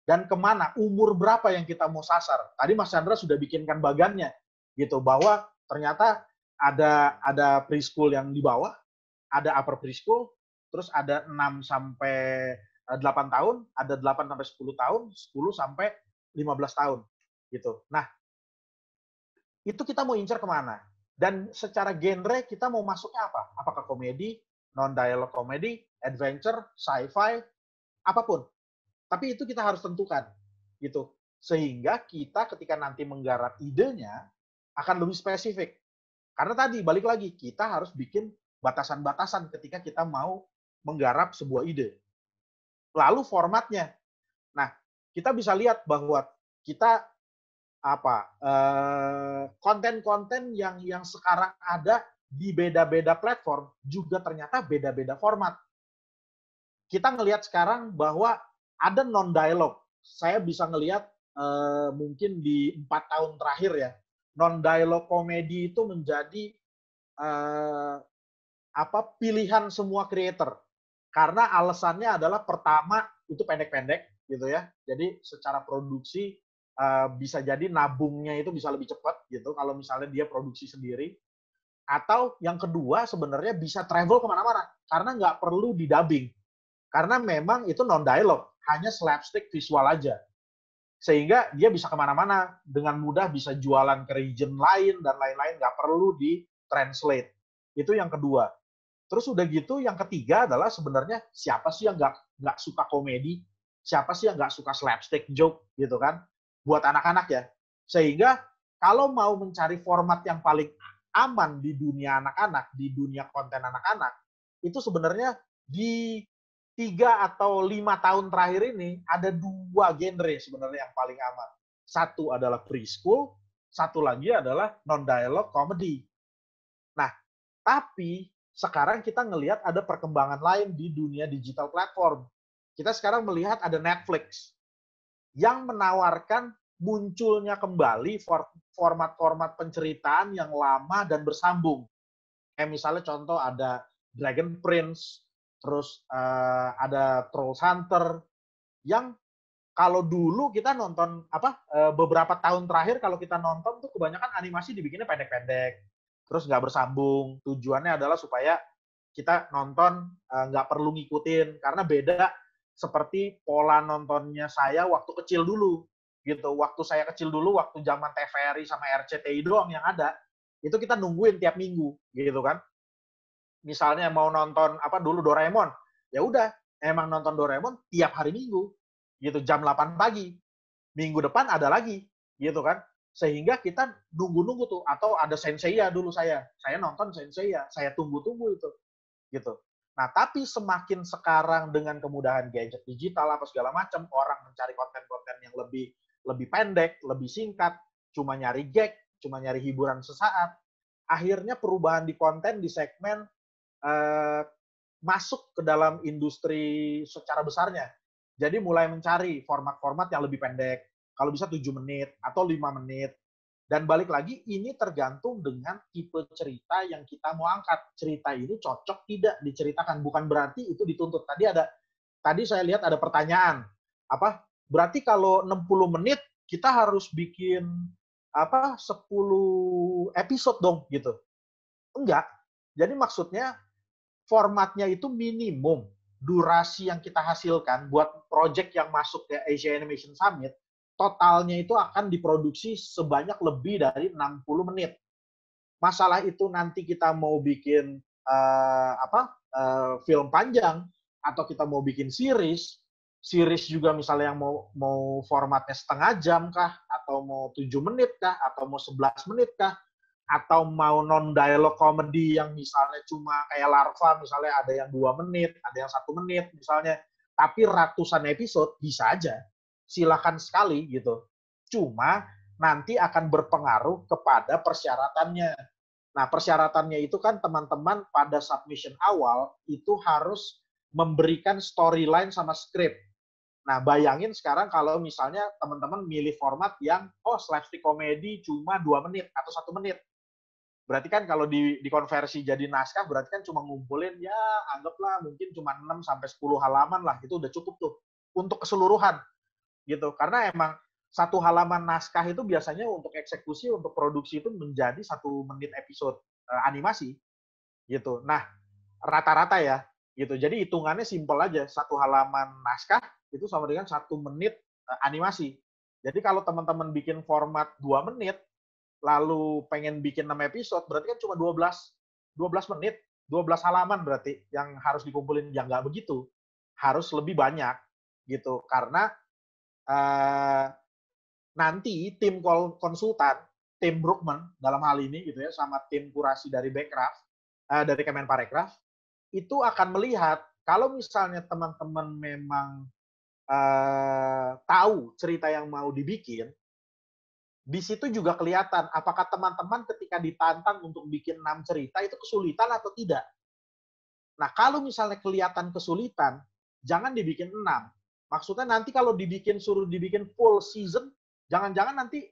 Dan kemana, umur berapa yang kita mau sasar. Tadi Mas Chandra sudah bikinkan bagannya, gitu, bahwa ternyata ada preschool yang di bawah, ada upper preschool, terus ada 6 sampai 8 tahun, ada 8 sampai 10 tahun, 10 sampai 15 tahun. Gitu. Nah, itu kita mau incar kemana? Dan secara genre kita mau masuknya apa? Apakah komedi, non-dialog komedi, adventure, sci-fi, apapun. Tapi itu kita harus tentukan. Gitu. Sehingga kita ketika nanti menggarap idenya, akan lebih spesifik. Karena tadi, balik lagi, kita harus bikin batasan-batasan ketika kita mau menggarap sebuah ide. Lalu formatnya. Nah, kita bisa lihat bahwa kita konten-konten yang sekarang ada di beda-beda platform juga ternyata beda-beda format. Kita ngelihat sekarang bahwa ada non-dialog. Saya bisa ngelihat mungkin di 4 tahun terakhir ya, non-dialog komedi itu menjadi pilihan semua creator. Karena alasannya adalah pertama itu pendek-pendek gitu ya. Jadi secara produksi bisa jadi nabungnya itu bisa lebih cepat gitu kalau misalnya dia produksi sendiri. Atau yang kedua sebenarnya bisa travel kemana-mana karena nggak perlu didubbing. Karena memang itu non-dialog, hanya slapstick visual aja. Sehingga dia bisa kemana-mana dengan mudah, bisa jualan ke region lain dan lain-lain, nggak perlu di-translate. Itu yang kedua. Terus udah gitu, yang ketiga adalah sebenarnya siapa sih yang nggak suka komedi? Siapa sih yang nggak suka slapstick joke gitu kan? Buat anak-anak ya. Sehingga kalau mau mencari format yang paling aman di dunia anak-anak, di dunia konten anak-anak, itu sebenarnya di 3 atau 5 tahun terakhir ini ada 2 genre sebenarnya yang paling aman. Satu adalah preschool, satu lagi adalah non-dialog comedy. Nah, tapi sekarang kita ngelihat ada perkembangan lain di dunia digital platform. Kita sekarang melihat ada Netflix yang menawarkan munculnya kembali format-format penceritaan yang lama dan bersambung. Kayak misalnya contoh ada Dragon Prince, terus ada Trolls Hunter, yang kalau dulu kita nonton beberapa tahun terakhir kalau kita nonton tuh kebanyakan animasi dibikinnya pendek-pendek, terus nggak bersambung. Tujuannya adalah supaya kita nonton nggak perlu ngikutin karena beda seperti pola nontonnya saya waktu kecil dulu gitu. Waktu saya kecil dulu, waktu zaman TVRI sama RCTI doang yang ada, itu kita nungguin tiap minggu gitu kan. Misalnya mau nonton dulu Doraemon, ya udah emang nonton Doraemon tiap hari Minggu gitu jam 8 pagi. Minggu depan ada lagi gitu kan. Sehingga kita nunggu-nunggu tuh, atau ada Senseiya dulu saya nonton Senseiya, saya tunggu-tunggu itu gitu. Nah, tapi semakin sekarang dengan kemudahan gadget digital apa segala macam, orang mencari konten-konten yang lebih pendek, lebih singkat, cuma nyari gag, cuma nyari hiburan sesaat. Akhirnya perubahan di konten di segmen masuk ke dalam industri secara besarnya. Jadi mulai mencari format-format yang lebih pendek, kalau bisa 7 menit atau 5 menit. Dan balik lagi, ini tergantung dengan tipe cerita yang kita mau angkat. Cerita ini cocok tidak diceritakan, bukan berarti itu dituntut. Tadi saya lihat ada pertanyaan, berarti kalau 60 menit kita harus bikin 10 episode dong gitu. Enggak. Jadi maksudnya formatnya itu minimum durasi yang kita hasilkan buat project yang masuk ke Asia Animation Summit, totalnya itu akan diproduksi sebanyak lebih dari 60 menit. Masalah itu nanti kita mau bikin film panjang atau kita mau bikin series juga misalnya yang mau formatnya setengah jam kah, atau mau 7 menit kah, atau mau 11 menit kah, atau mau non-dialog comedy yang misalnya cuma kayak Larva, misalnya ada yang 2 menit, ada yang 1 menit misalnya, tapi ratusan episode, bisa aja. Silakan sekali gitu. Cuma nanti akan berpengaruh kepada persyaratannya. Nah, persyaratannya itu kan teman-teman pada submission awal itu harus memberikan storyline sama script. Nah, bayangin sekarang kalau misalnya teman-teman milih format yang, slapstick komedi cuma 2 menit atau 1 menit. Berarti kan kalau dikonversi jadi naskah, berarti kan cuma ngumpulin, ya anggaplah mungkin cuma 6 sampai 10 halaman lah, itu udah cukup tuh untuk keseluruhan gitu. Karena emang satu halaman naskah itu biasanya untuk eksekusi, untuk produksi itu menjadi 1 menit episode animasi gitu. Nah, rata-rata ya gitu. Jadi hitungannya simpel aja, 1 halaman naskah itu sama dengan 1 menit animasi. Jadi kalau teman-teman bikin format 2 menit, lalu pengen bikin 6 episode, berarti kan cuma 12 menit, 12 halaman berarti yang harus dikumpulin. Ya nggak begitu. Harus lebih banyak gitu. Karena nanti tim konsultan, tim Brookman dalam hal ini gitu ya, sama tim kurasi dari dari Kemenparekraf, itu akan melihat kalau misalnya teman-teman memang tahu cerita yang mau dibikin, di situ juga kelihatan apakah teman-teman ketika ditantang untuk bikin 6 cerita itu kesulitan atau tidak. Nah, kalau misalnya kelihatan kesulitan, jangan dibikin 6. Maksudnya nanti kalau suruh dibikin full season, jangan-jangan nanti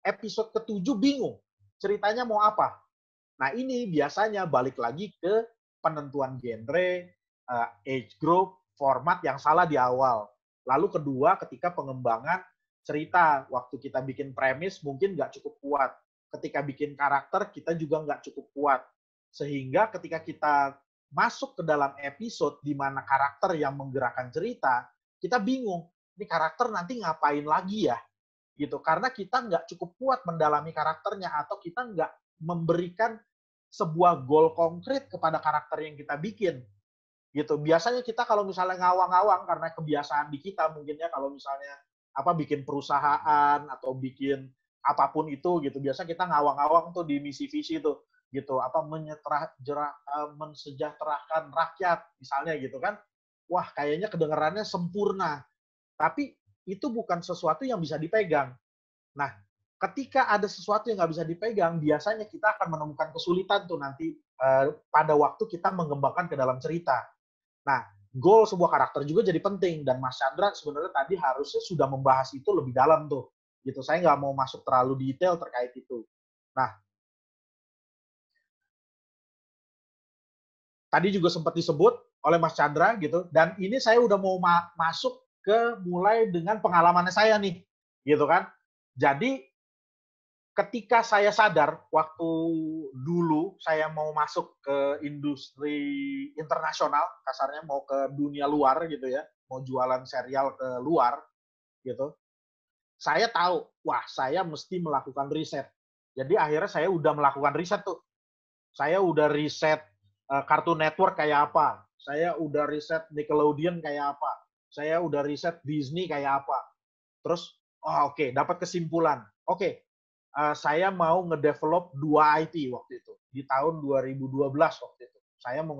episode ke-7 bingung ceritanya mau apa. Nah, ini biasanya balik lagi ke penentuan genre, age group, format yang salah di awal. Lalu kedua, ketika pengembangan cerita, waktu kita bikin premis mungkin nggak cukup kuat. Ketika bikin karakter, kita juga nggak cukup kuat. Sehingga ketika kita masuk ke dalam episode di mana karakter yang menggerakkan cerita, kita bingung, ini karakter nanti ngapain lagi ya? Gitu. Karena kita nggak cukup kuat mendalami karakternya, atau kita nggak memberikan sebuah goal konkret kepada karakter yang kita bikin. Gitu. Biasanya kita kalau misalnya ngawang-ngawang karena kebiasaan di kita mungkin ya, kalau misalnya bikin perusahaan atau bikin apapun itu gitu, biasa kita ngawang-ngawang tuh di misi visi tuh gitu, mensejahterakan rakyat misalnya gitu kan. Wah, kayaknya kedengarannya sempurna. Tapi itu bukan sesuatu yang bisa dipegang. Nah, ketika ada sesuatu yang nggak bisa dipegang, biasanya kita akan menemukan kesulitan tuh nanti pada waktu kita mengembangkan ke dalam cerita. Nah, goal sebuah karakter juga jadi penting, dan Mas Chandra sebenarnya tadi harusnya sudah membahas itu lebih dalam tuh. Gitu. Saya nggak mau masuk terlalu detail terkait itu. Nah, tadi juga sempat disebut oleh Mas Chandra gitu, dan ini saya udah mau masuk ke mulai dengan pengalamannya saya nih, gitu kan. Jadi ketika saya sadar waktu dulu saya mau masuk ke industri internasional, kasarnya mau ke dunia luar gitu ya, mau jualan serial ke luar gitu, saya tahu, wah saya mesti melakukan riset. Jadi akhirnya saya udah melakukan riset tuh. Saya udah riset Cartoon Network kayak apa, saya udah riset Nickelodeon kayak apa, saya udah riset Disney kayak apa. Terus, oke, dapat kesimpulan. Oke, saya mau ngedevelop 2 IP waktu itu di tahun 2012 waktu itu. Saya mau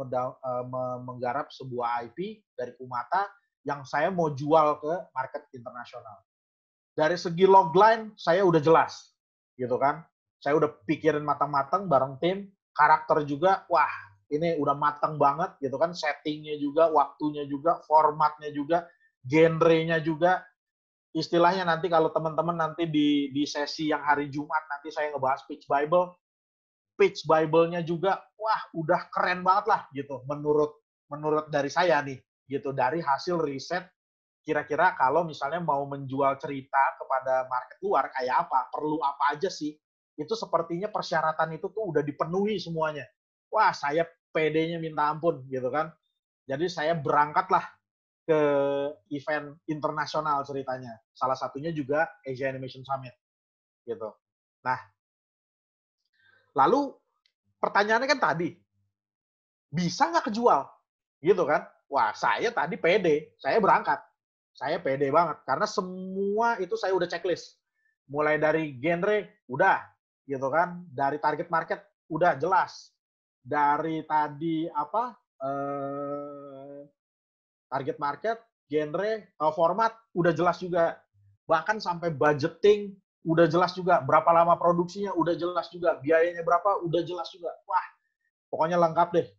menggarap sebuah IP dari Kumata yang saya mau jual ke market internasional. Dari segi logline saya udah jelas, gitu kan. Saya udah pikirin matang-matang bareng tim, karakter juga, wah ini udah matang banget, gitu kan. Settingnya juga, waktunya juga, formatnya juga, genrenya juga. Istilahnya nanti kalau teman-teman nanti di sesi yang hari Jumat nanti saya ngebahas pitch Bible-nya juga, wah udah keren banget lah gitu menurut dari saya nih gitu, dari hasil riset. Kira-kira kalau misalnya mau menjual cerita kepada market luar kayak apa, perlu apa aja sih, itu sepertinya persyaratan itu tuh udah dipenuhi semuanya. Wah, saya PD-nya minta ampun gitu kan. Jadi saya berangkatlah ke event internasional ceritanya. Salah satunya juga Asia Animation Summit gitu. Nah, lalu pertanyaannya kan tadi, bisa nggak kejual? Gitu kan. Wah, saya tadi pede, saya berangkat. Saya pede banget karena semua itu saya udah checklist. Mulai dari genre udah gitu kan, dari target market udah jelas. Dari tadi apa target market, genre, format udah jelas juga. Bahkan sampai budgeting udah jelas juga. Berapa lama produksinya udah jelas juga. Biayanya berapa udah jelas juga. Wah, pokoknya lengkap deh.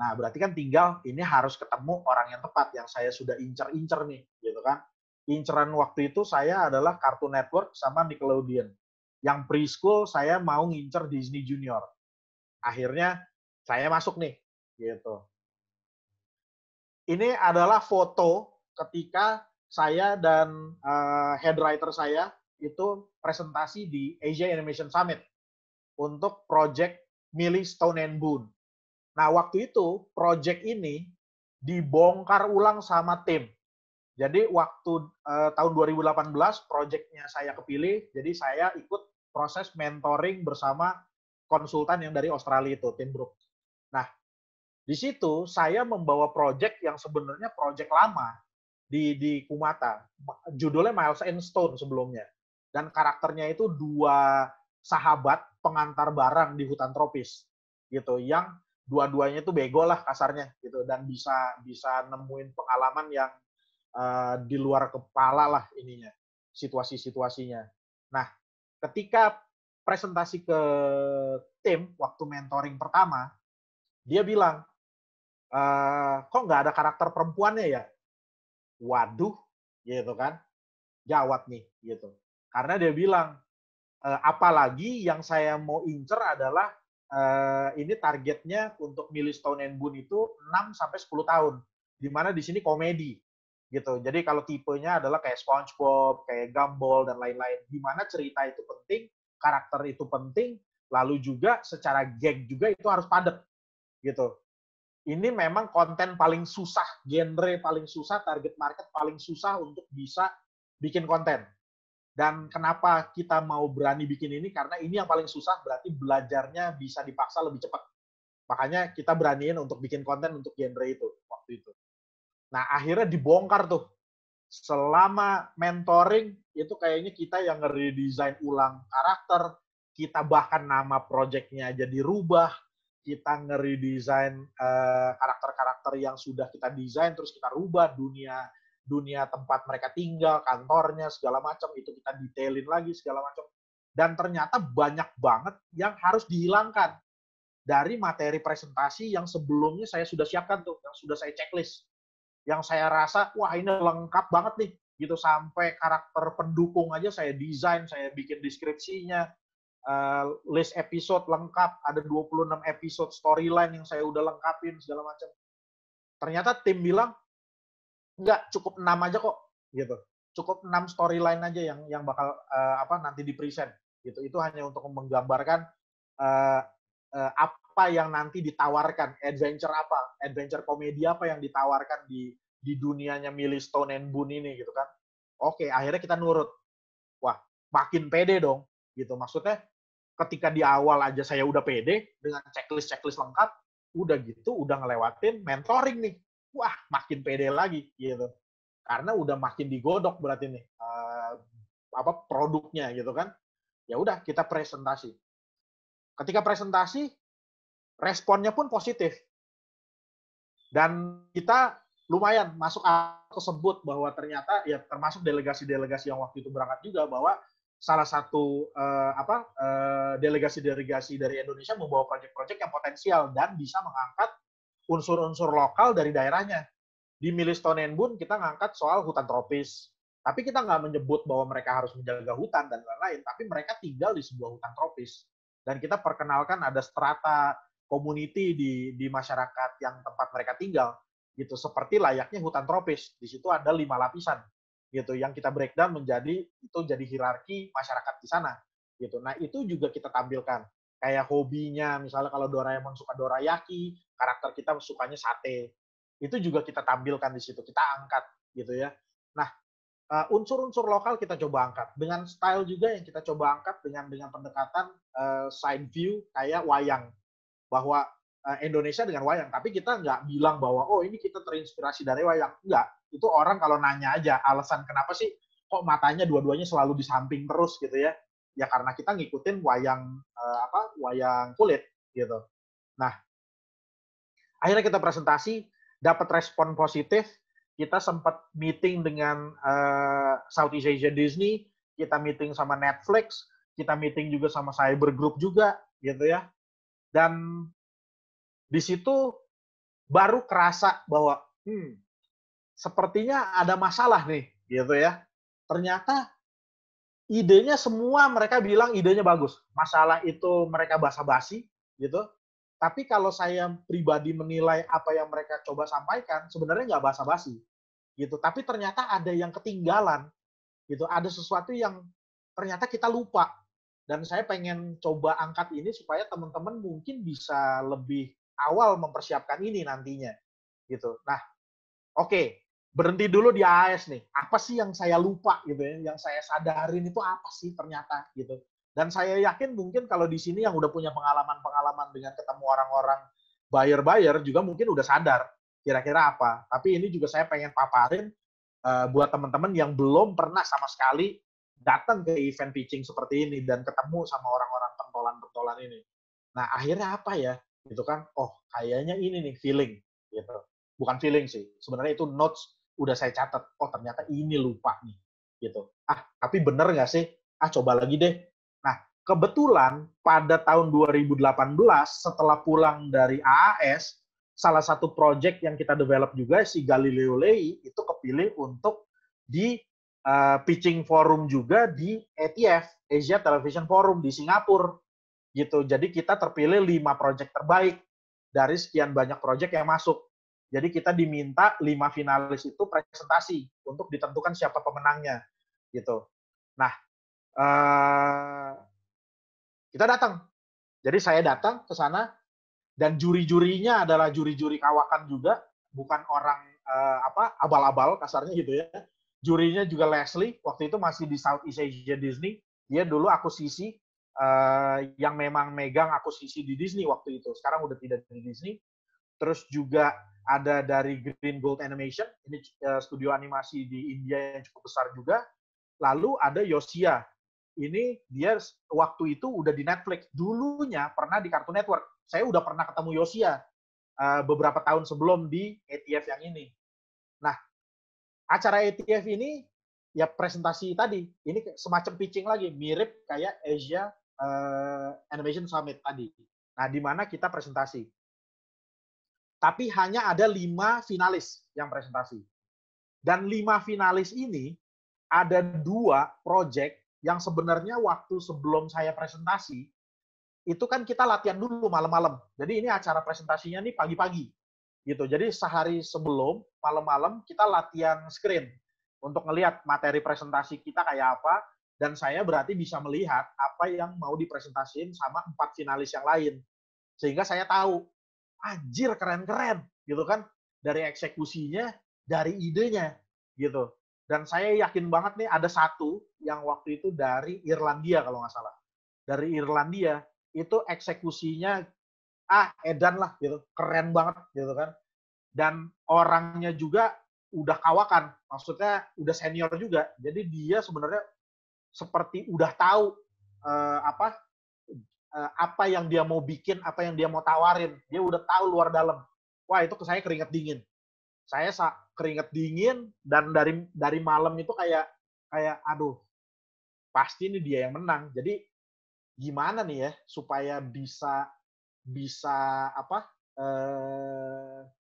Nah, berarti kan tinggal ini harus ketemu orang yang tepat yang saya sudah incer-incer nih, gitu kan. Inceran waktu itu saya adalah Cartoon Network sama Nickelodeon. Yang preschool saya mau ngincer Disney Junior. Akhirnya saya masuk nih, gitu. Ini adalah foto ketika saya dan head writer saya itu presentasi di Asia Animation Summit untuk project Millie Stone and Boone. Nah, waktu itu project ini dibongkar ulang sama tim. Jadi waktu tahun 2018 projectnya saya kepilih, jadi saya ikut proses mentoring bersama konsultan yang dari Australia itu, Tim Brook. Nah, di situ saya membawa project yang sebenarnya project lama di Kumata. Judulnya Miles and Stone sebelumnya. Dan karakternya itu dua sahabat pengantar barang di hutan tropis. Gitu, yang dua-duanya itu bego lah kasarnya gitu dan bisa nemuin pengalaman yang di luar kepala lah ininya, situasi-situasinya. Nah, ketika presentasi ke tim waktu mentoring pertama, dia bilang, kok nggak ada karakter perempuannya ya? Waduh, gitu kan. Gawat nih, gitu. Karena dia bilang, apalagi yang saya mau incer adalah ini targetnya untuk Millie Stone and Boone itu 6 sampai 10 tahun. Di mana di sini komedi gitu. Jadi kalau tipenya adalah kayak SpongeBob, kayak Gumball dan lain-lain. Di mana cerita itu penting, karakter itu penting, lalu juga secara gag juga itu harus padat gitu. Ini memang konten paling susah, genre paling susah, target market paling susah untuk bisa bikin konten. Dan kenapa kita mau berani bikin ini? Karena ini yang paling susah, berarti belajarnya bisa dipaksa lebih cepat. Makanya kita beraniin untuk bikin konten untuk genre itu waktu itu. Nah, akhirnya dibongkar tuh. Selama mentoring, itu kayaknya kita yang nge-redesign ulang karakter, kita bahkan nama projectnya jadi rubah, kita nge-redesign karakter-karakter yang sudah kita desain, terus kita rubah dunia dunia tempat mereka tinggal, kantornya, segala macam, itu kita detailin lagi, segala macam. Dan ternyata banyak banget yang harus dihilangkan dari materi presentasi yang sebelumnya saya sudah siapkan tuh, yang sudah saya checklist. Yang saya rasa, wah ini lengkap banget nih, gitu sampai karakter pendukung aja saya desain, saya bikin deskripsinya, list episode lengkap, ada 26 episode storyline yang saya udah lengkapin segala macam. Ternyata tim bilang enggak, cukup 6 aja kok gitu. Cukup 6 storyline aja yang bakal nanti di present gitu. Itu hanya untuk menggambarkan apa yang nanti ditawarkan, adventure komedi apa yang ditawarkan di dunianya Millie Stone and Boone ini gitu kan. Oke, akhirnya kita nurut. Wah, makin pede dong gitu. Maksudnya ketika di awal aja saya udah pede dengan checklist lengkap, udah gitu udah ngelewatin mentoring nih. Wah, makin pede lagi gitu. Karena udah makin digodok berarti nih produknya gitu kan. Ya udah kita presentasi. Ketika presentasi responnya pun positif. Dan kita lumayan masuk tersebut bahwa ternyata ya termasuk delegasi-delegasi yang waktu itu berangkat juga bahwa salah satu delegasi-delegasi dari Indonesia membawa proyek-proyek yang potensial dan bisa mengangkat unsur-unsur lokal dari daerahnya. Di Millie Stone and Boone kita ngangkat soal hutan tropis. Tapi kita nggak menyebut bahwa mereka harus menjaga hutan dan lain-lain, tapi mereka tinggal di sebuah hutan tropis. Dan kita perkenalkan ada strata community di masyarakat yang tempat mereka tinggal, gitu. Seperti layaknya hutan tropis. Di situ ada 5 lapisan, gitu. Yang kita breakdown menjadi itu jadi hierarki masyarakat di sana, gitu. Nah itu juga kita tampilkan. Kayak hobinya, misalnya kalau Doraemon suka dorayaki, karakter kita sukanya sate. Itu juga kita tampilkan di situ, kita angkat, gitu ya. Nah, unsur-unsur lokal kita coba angkat dengan style juga yang kita coba angkat dengan pendekatan side view kayak wayang, bahwa Indonesia dengan wayang, tapi kita nggak bilang bahwa oh ini kita terinspirasi dari wayang. Enggak, itu orang kalau nanya aja alasan kenapa sih kok matanya dua-duanya selalu di samping terus gitu ya. Ya karena kita ngikutin wayang wayang kulit gitu. Nah, akhirnya kita presentasi, dapat respon positif, kita sempat meeting dengan Southeast Asia Disney, kita meeting sama Netflix, kita meeting juga sama Cyber Group juga, gitu ya. Dan di situ baru kerasa bahwa, sepertinya ada masalah nih, gitu ya. Ternyata idenya semua mereka bilang idenya bagus. Masalah itu mereka basa-basi, gitu. Tapi kalau saya pribadi menilai apa yang mereka coba sampaikan, sebenarnya nggak basa-basi, gitu. Tapi ternyata ada yang ketinggalan, gitu. Ada sesuatu yang ternyata kita lupa. Dan saya pengen coba angkat ini supaya teman-teman mungkin bisa lebih awal mempersiapkan ini nantinya, gitu. Nah, oke, berhenti dulu di AS nih. Apa sih yang saya lupa gitu ya? Yang saya sadarin itu apa sih ternyata gitu. Dan saya yakin mungkin kalau di sini yang udah punya pengalaman-pengalaman dengan ketemu orang-orang buyer-buyer juga mungkin udah sadar kira-kira apa. Tapi ini juga saya pengen paparin buat teman-teman yang belum pernah sama sekali datang ke event pitching seperti ini dan ketemu sama orang-orang pentolan-pentolan ini. Nah, akhirnya apa ya? Gitu kan, oh kayaknya ini nih feeling gitu. Bukan feeling sih, sebenarnya itu notes udah saya catat. Oh ternyata ini lupa nih, gitu. Tapi bener nggak sih? Coba lagi deh. Nah, kebetulan pada tahun 2018 setelah pulang dari AAS, salah satu project yang kita develop juga si Galileo Lei itu kepilih untuk di pitching forum juga di ATF, Asia Television Forum di Singapura, gitu. Jadi kita terpilih 5 project terbaik dari sekian banyak project yang masuk. Jadi kita diminta 5 finalis itu presentasi untuk ditentukan siapa pemenangnya, gitu. Nah, kita datang. Jadi saya datang ke sana dan juri-jurinya adalah juri-juri kawakan juga, bukan orang abal-abal kasarnya gitu ya. Jurinya juga Leslie, waktu itu masih di Southeast Asia Disney. Dia dulu akuisisi yang memang megang akuisisi di Disney waktu itu. Sekarang udah tidak di Disney. Terus juga ada dari Green Gold Animation, ini studio animasi di India yang cukup besar juga. Lalu ada Yosia, ini dia waktu itu udah di Netflix. Dulunya pernah di Cartoon Network. Saya udah pernah ketemu Yosia beberapa tahun sebelum di ATF yang ini. Nah, acara ATF ini ya presentasi tadi. Ini semacam pitching lagi, mirip kayak Asia Animation Summit tadi. Nah, di mana kita presentasi. Tapi hanya ada 5 finalis yang presentasi. Dan 5 finalis ini ada 2 project yang sebenarnya waktu sebelum saya presentasi, itu kan kita latihan dulu malam-malam. Jadi ini acara presentasinya nih pagi-pagi. Gitu. Jadi sehari sebelum, malam-malam, kita latihan screen untuk ngelihat materi presentasi kita kayak apa, dan saya berarti bisa melihat apa yang mau dipresentasiin sama 4 finalis yang lain. Sehingga saya tahu, anjir keren-keren, gitu kan. Dari eksekusinya, dari idenya, gitu. Dan saya yakin banget nih ada satu yang waktu itu dari Irlandia kalau nggak salah. Dari Irlandia, itu eksekusinya, edan lah, gitu. Keren banget, gitu kan. Dan orangnya juga udah kawakan, maksudnya udah senior juga. Jadi dia sebenarnya seperti udah tahu apa yang dia mau bikin, apa yang dia mau tawarin. Dia udah tahu luar dalam. Wah, itu ke saya keringet dingin. Saya keringet dingin dan dari malam itu kayak aduh, pasti ini dia yang menang. Jadi gimana nih ya supaya bisa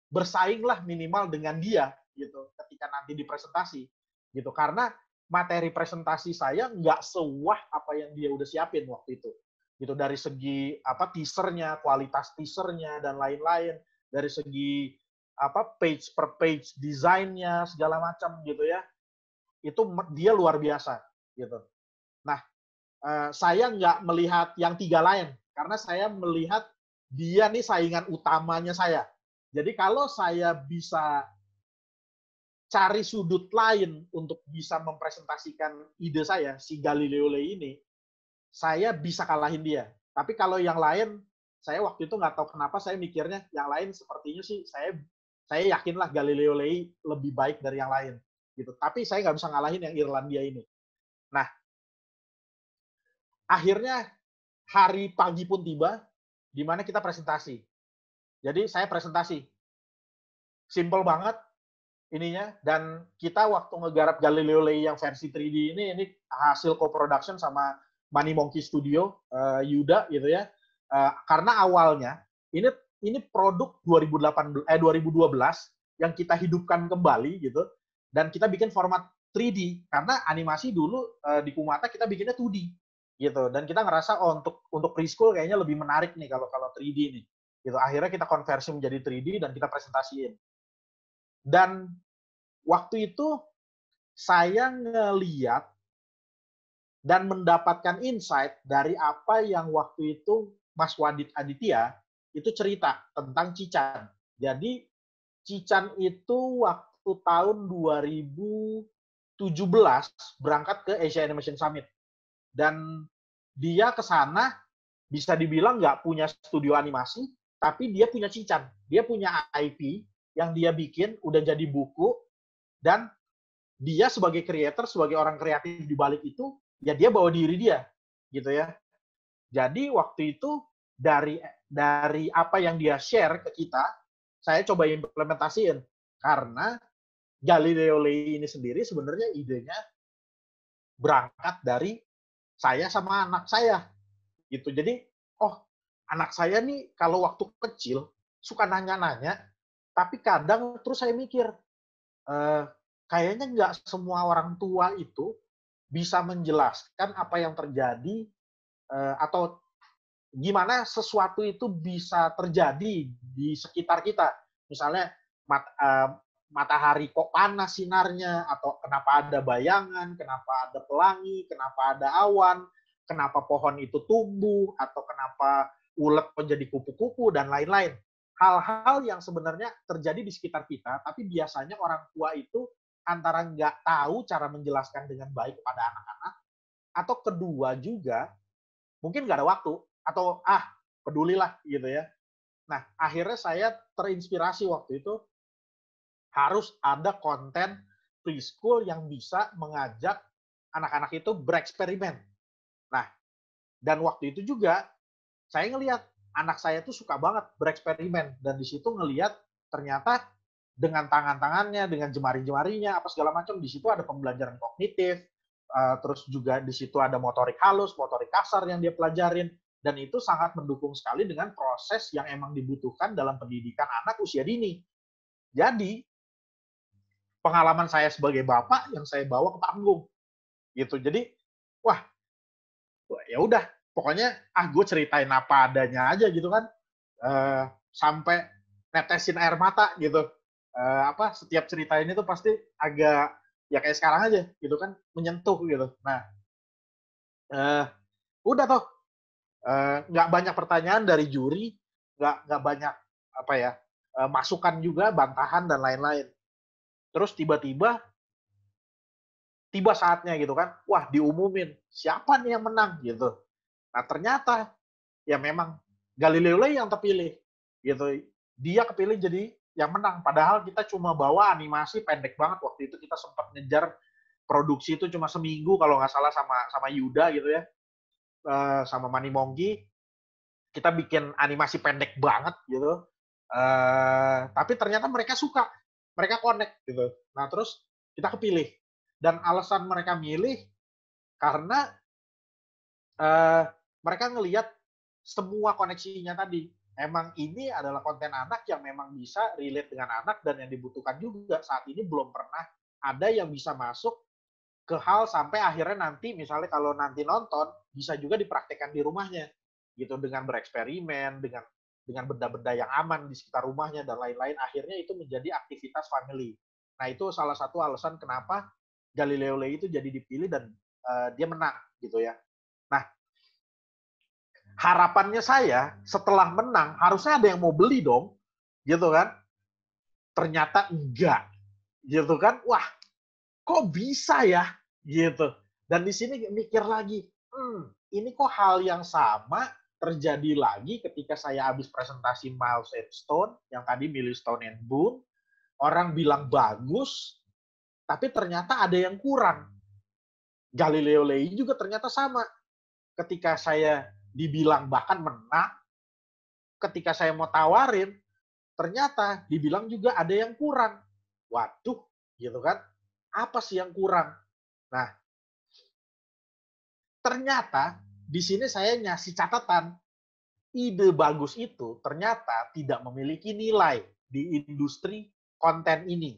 bersaing lah minimal dengan dia gitu ketika nanti di presentasi gitu, karena materi presentasi saya nggak sewah apa yang dia udah siapin waktu itu gitu, dari segi teasernya, kualitas teasernya dan lain-lain, dari segi page per page desainnya segala macam gitu ya, itu dia luar biasa gitu. Nah, saya nggak melihat yang 3 lain karena saya melihat dia nih saingan utamanya saya. Jadi kalau saya bisa cari sudut lain untuk bisa mempresentasikan ide saya, si Galileo Lei ini, saya bisa kalahin dia. Tapi kalau yang lain, saya waktu itu nggak tahu kenapa saya mikirnya yang lain sepertinya sih saya yakinlah Galileo Galilei lebih baik dari yang lain gitu. Tapi saya nggak bisa ngalahin yang Irlandia ini. Nah, akhirnya hari pagi pun tiba, di mana kita presentasi. Jadi saya presentasi, simple banget ininya, dan kita waktu ngegarap Galileo Galilei yang versi 3D ini hasil co-production sama Money Monkey Studio, Yuda gitu ya. Karena awalnya ini produk 2012 yang kita hidupkan kembali gitu, dan kita bikin format 3D karena animasi dulu di Kumata kita bikinnya 2D gitu, dan kita ngerasa untuk preschool kayaknya lebih menarik nih kalau 3D nih gitu. Akhirnya kita konversi menjadi 3D dan kita presentasiin. Dan waktu itu saya ngeliat dan mendapatkan insight dari apa yang waktu itu Mas Wadid Aditya itu cerita tentang Cican. Jadi Cican itu waktu tahun 2017 berangkat ke Asia Animation Summit. Dan dia ke sana bisa dibilang nggak punya studio animasi, tapi dia punya Cican. Dia punya IP yang dia bikin, udah jadi buku, dan dia sebagai creator, sebagai orang kreatif di balik itu, ya dia bawa diri dia, gitu ya. Jadi waktu itu dari apa yang dia share ke kita, saya coba implementasiin. Karena Galileo Galilei ini sendiri sebenarnya idenya berangkat dari saya sama anak saya, gitu. Jadi, oh anak saya nih kalau waktu kecil suka nanya-nanya, tapi kadang terus saya mikir, kayaknya nggak semua orang tua itu bisa menjelaskan apa yang terjadi, atau gimana sesuatu itu bisa terjadi di sekitar kita. Misalnya matahari kok panas sinarnya, atau kenapa ada bayangan, kenapa ada pelangi, kenapa ada awan, kenapa pohon itu tumbuh, atau kenapa ulet menjadi kupu-kupu, dan lain-lain. Hal-hal yang sebenarnya terjadi di sekitar kita, tapi biasanya orang tua itu antara nggak tahu cara menjelaskan dengan baik kepada anak-anak, atau kedua juga mungkin nggak ada waktu, atau pedulilah gitu ya. Nah, akhirnya saya terinspirasi waktu itu harus ada konten preschool yang bisa mengajak anak-anak itu bereksperimen. Nah, dan waktu itu juga saya ngelihat anak saya tuh suka banget bereksperimen, dan di situ ngelihat ternyata dengan tangan-tangannya, dengan jemari-jemarinya, apa segala macam, di situ ada pembelajaran kognitif, terus juga di situ ada motorik halus, motorik kasar yang dia pelajarin, dan itu sangat mendukung sekali dengan proses yang emang dibutuhkan dalam pendidikan anak usia dini. Jadi, pengalaman saya sebagai bapak yang saya bawa ke panggung, gitu. Jadi, wah, ya udah, pokoknya gue ceritain apa adanya aja gitu kan, sampai netesin air mata gitu. Setiap cerita ini tuh pasti agak ya kayak sekarang aja gitu kan, menyentuh gitu. Nah, udah tuh, nggak banyak pertanyaan dari juri, nggak banyak masukan juga, bantahan dan lain-lain. Terus tiba saatnya gitu kan, wah diumumin siapa nih yang menang gitu. Nah ternyata ya memang Galileo Galilei yang terpilih gitu. Dia kepilih jadi yang menang, padahal kita cuma bawa animasi pendek banget. Waktu itu kita sempat ngejar produksi itu cuma seminggu kalau nggak salah sama Yuda gitu ya, sama Money Monkey. Kita bikin animasi pendek banget gitu, tapi ternyata mereka suka, mereka connect gitu. Nah terus kita kepilih, dan alasan mereka milih karena mereka ngelihat semua koneksinya tadi. Emang ini adalah konten anak yang memang bisa relate dengan anak, dan yang dibutuhkan juga saat ini. Belum pernah ada yang bisa masuk ke hal sampai akhirnya nanti misalnya kalau nanti nonton bisa juga dipraktekkan di rumahnya gitu, dengan bereksperimen dengan benda-benda yang aman di sekitar rumahnya dan lain-lain. Akhirnya itu menjadi aktivitas family. Nah itu salah satu alasan kenapa Galileo Galilei itu jadi dipilih dan dia menang gitu ya. Nah, harapannya saya setelah menang harusnya ada yang mau beli dong, gitu kan? Ternyata enggak, gitu kan? Wah, kok bisa ya, gitu. Dan di sini mikir lagi, ini kok hal yang sama terjadi lagi ketika saya habis presentasi Miles and Stone, yang tadi milih Stone and Boone, orang bilang bagus, tapi ternyata ada yang kurang. Galileo Lei juga ternyata sama. Ketika saya dibilang bahkan menang, ketika saya mau tawarin, ternyata dibilang juga ada yang kurang. Waduh, gitu kan. Apa sih yang kurang? Nah, ternyata di sini saya ngasih catatan, ide bagus itu ternyata tidak memiliki nilai di industri konten ini.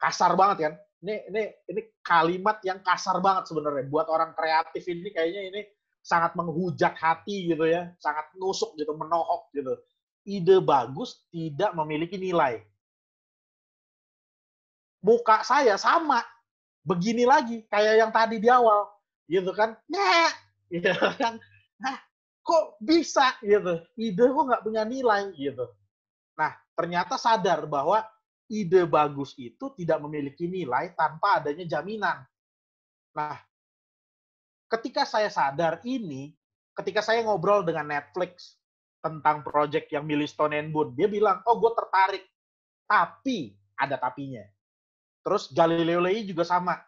Kasar banget kan? Ini kalimat yang kasar banget sebenarnya buat orang kreatif ini, kayaknya ini sangat menghujat hati gitu ya, sangat nusuk gitu, menohok gitu. Ide bagus tidak memiliki nilai. Muka saya sama, begini lagi kayak yang tadi di awal, gitu kan? Nah, gitu kan? Nah, kok bisa gitu? Ide kok nggak punya nilai gitu. Nah, ternyata sadar bahwa ide bagus itu tidak memiliki nilai tanpa adanya jaminan. Nah, ketika saya sadar ini, ketika saya ngobrol dengan Netflix tentang project yang milih Stone and Boone, dia bilang, oh gue tertarik, tapi ada tapinya. Terus Galileo Lei juga sama.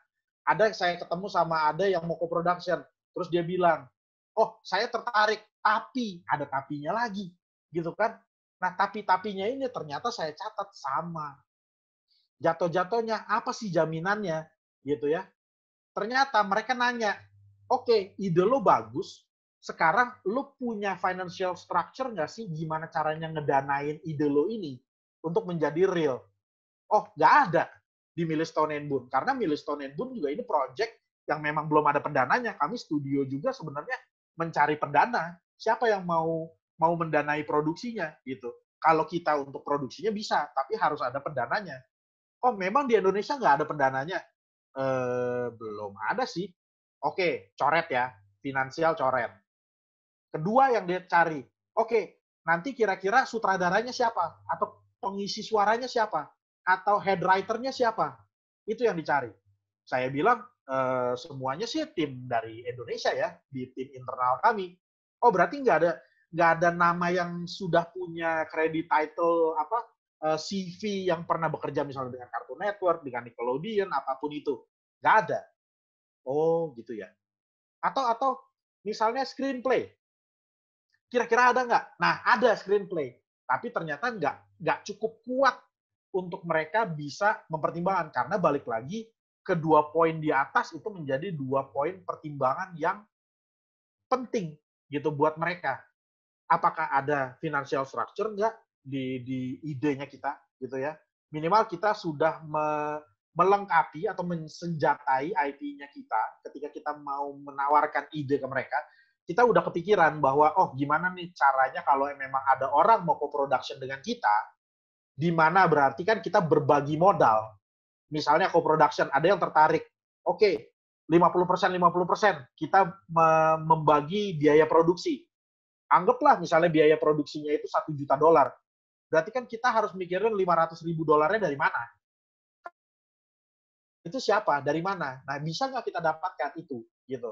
Ada saya ketemu sama ada yang mau co-production, terus dia bilang, oh saya tertarik, tapi ada tapinya lagi, gitu kan? Nah tapi-tapinya ini ternyata saya catat sama. Jatuh-jatuhnya apa sih jaminannya, gitu ya? Ternyata mereka nanya, oke, ide lo bagus, sekarang lo punya financial structure nggak sih gimana caranya ngedanain ide lo ini untuk menjadi real? Oh, nggak ada di Milestone and Boone. Karena Milestone and Boone juga ini project yang memang belum ada pendananya. Kami studio juga sebenarnya mencari pendana. Siapa yang mau mendanai produksinya gitu. Kalau kita untuk produksinya bisa, tapi harus ada pendananya. Oh, memang di Indonesia nggak ada pendananya? Belum ada sih. Oke, coret ya. Finansial coret. Kedua yang dia cari, oke, nanti kira-kira sutradaranya siapa? Atau pengisi suaranya siapa? Atau head writer-nya siapa? Itu yang dicari. Saya bilang, semuanya sih tim dari Indonesia ya, di tim internal kami. Oh, berarti nggak ada nama yang sudah punya credit title apa CV yang pernah bekerja misalnya dengan Cartoon Network, dengan Nickelodeon, apapun itu. Nggak ada. Oh, gitu ya. Atau misalnya screenplay. Kira-kira ada nggak? Nah, ada screenplay. Tapi ternyata nggak cukup kuat untuk mereka bisa mempertimbangkan. Karena balik lagi, kedua poin di atas itu menjadi dua poin pertimbangan yang penting gitu buat mereka. Apakah ada financial structure nggak di idenya kita gitu ya. Minimal kita sudah melengkapi atau mensenjatai IP-nya kita ketika kita mau menawarkan ide ke mereka, kita udah kepikiran bahwa oh gimana nih caranya kalau memang ada orang mau co-production dengan kita, di mana berarti kan kita berbagi modal. Misalnya co-production, ada yang tertarik. Oke, 50%, 50%. Kita membagi biaya produksi. Anggaplah misalnya biaya produksinya itu $1 juta. Berarti kan kita harus mikirin $500.000 dari mana? Itu siapa? Dari mana? Nah, bisa nggak kita dapatkan itu? Gitu.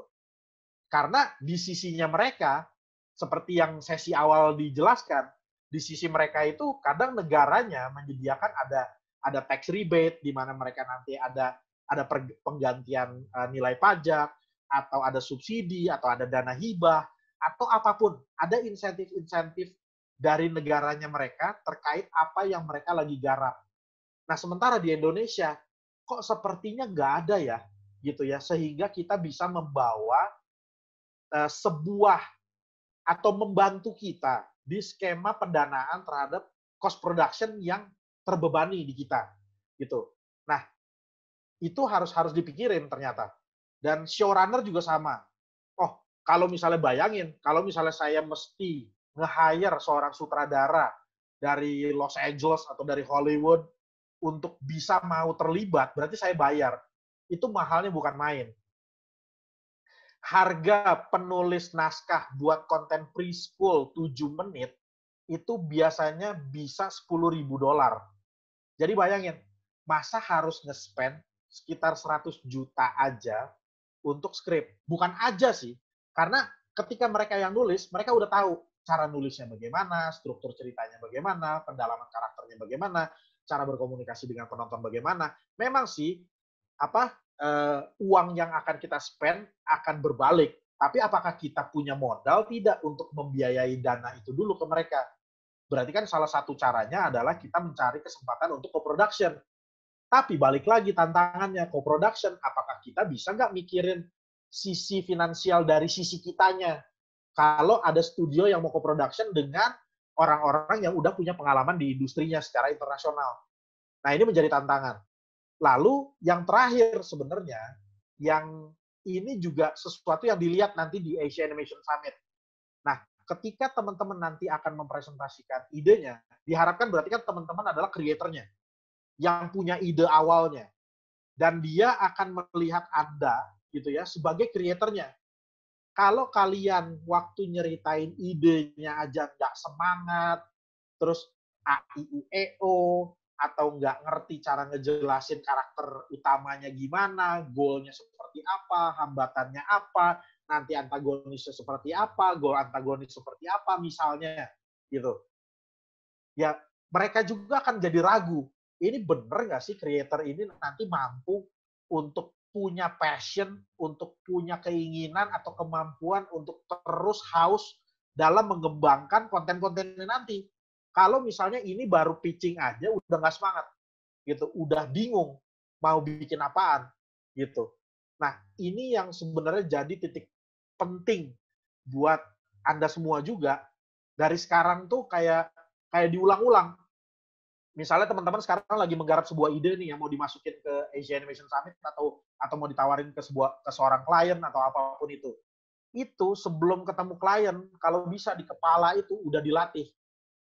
Karena di sisinya mereka, seperti yang sesi awal dijelaskan, di sisi mereka itu kadang negaranya menyediakan ada tax rebate di mana mereka nanti ada penggantian nilai pajak atau ada subsidi atau ada dana hibah atau apapun, ada insentif-insentif dari negaranya mereka terkait apa yang mereka lagi garap. Nah, sementara di Indonesia kok sepertinya nggak ada ya, gitu ya, sehingga kita bisa membawa sebuah atau membantu kita di skema pendanaan terhadap cost production yang terbebani di kita gitu. Nah, itu harus dipikirin ternyata. Dan showrunner juga sama. Oh, kalau misalnya bayangin, kalau misalnya saya mesti nge-hire seorang sutradara dari Los Angeles atau dari Hollywood untuk bisa mau terlibat, berarti saya bayar. Itu mahalnya bukan main. Harga penulis naskah buat konten preschool 7 menit itu biasanya bisa $10.000. Jadi bayangin, masa harus nge-spend sekitar 100 juta aja untuk skrip? Bukan aja sih, karena ketika mereka yang nulis, mereka udah tahu cara nulisnya bagaimana, struktur ceritanya bagaimana, pendalaman karakternya bagaimana, cara berkomunikasi dengan penonton bagaimana. Memang sih uang yang akan kita spend akan berbalik. Tapi apakah kita punya modal tidak untuk membiayai dana itu dulu ke mereka? Berarti kan salah satu caranya adalah kita mencari kesempatan untuk co-production. Tapi balik lagi tantangannya, co-production, apakah kita bisa nggak mikirin sisi finansial dari sisi kitanya? Kalau ada studio yang mau co-production dengan orang-orang yang udah punya pengalaman di industrinya secara internasional. Nah, ini menjadi tantangan. Lalu yang terakhir sebenarnya, yang ini juga sesuatu yang dilihat nanti di Asia Animation Summit. Nah, ketika teman-teman nanti akan mempresentasikan idenya, diharapkan berarti kan teman-teman adalah kreatornya, yang punya ide awalnya. Dan dia akan melihat Anda gitu ya sebagai kreatornya. Kalau kalian waktu nyeritain idenya aja nggak semangat, terus A, I, U, E, O, atau nggak ngerti cara ngejelasin karakter utamanya gimana, goalnya seperti apa, hambatannya apa, nanti antagonisnya seperti apa, goal antagonis seperti apa misalnya, gitu. Ya, mereka juga akan jadi ragu. Ini bener nggak sih creator ini nanti mampu untuk punya passion, untuk punya keinginan atau kemampuan untuk terus haus dalam mengembangkan konten-kontennya nanti. Kalau misalnya ini baru pitching aja udah nggak semangat, gitu, udah bingung mau bikin apaan, gitu. Nah, ini yang sebenarnya jadi titik penting buat Anda semua juga. Dari sekarang tuh kayak diulang-ulang. Misalnya teman-teman sekarang lagi menggarap sebuah ide nih yang mau dimasukin ke Asia Animation Summit atau mau ditawarin ke seorang klien atau apapun itu. Itu sebelum ketemu klien, kalau bisa di kepala itu udah dilatih.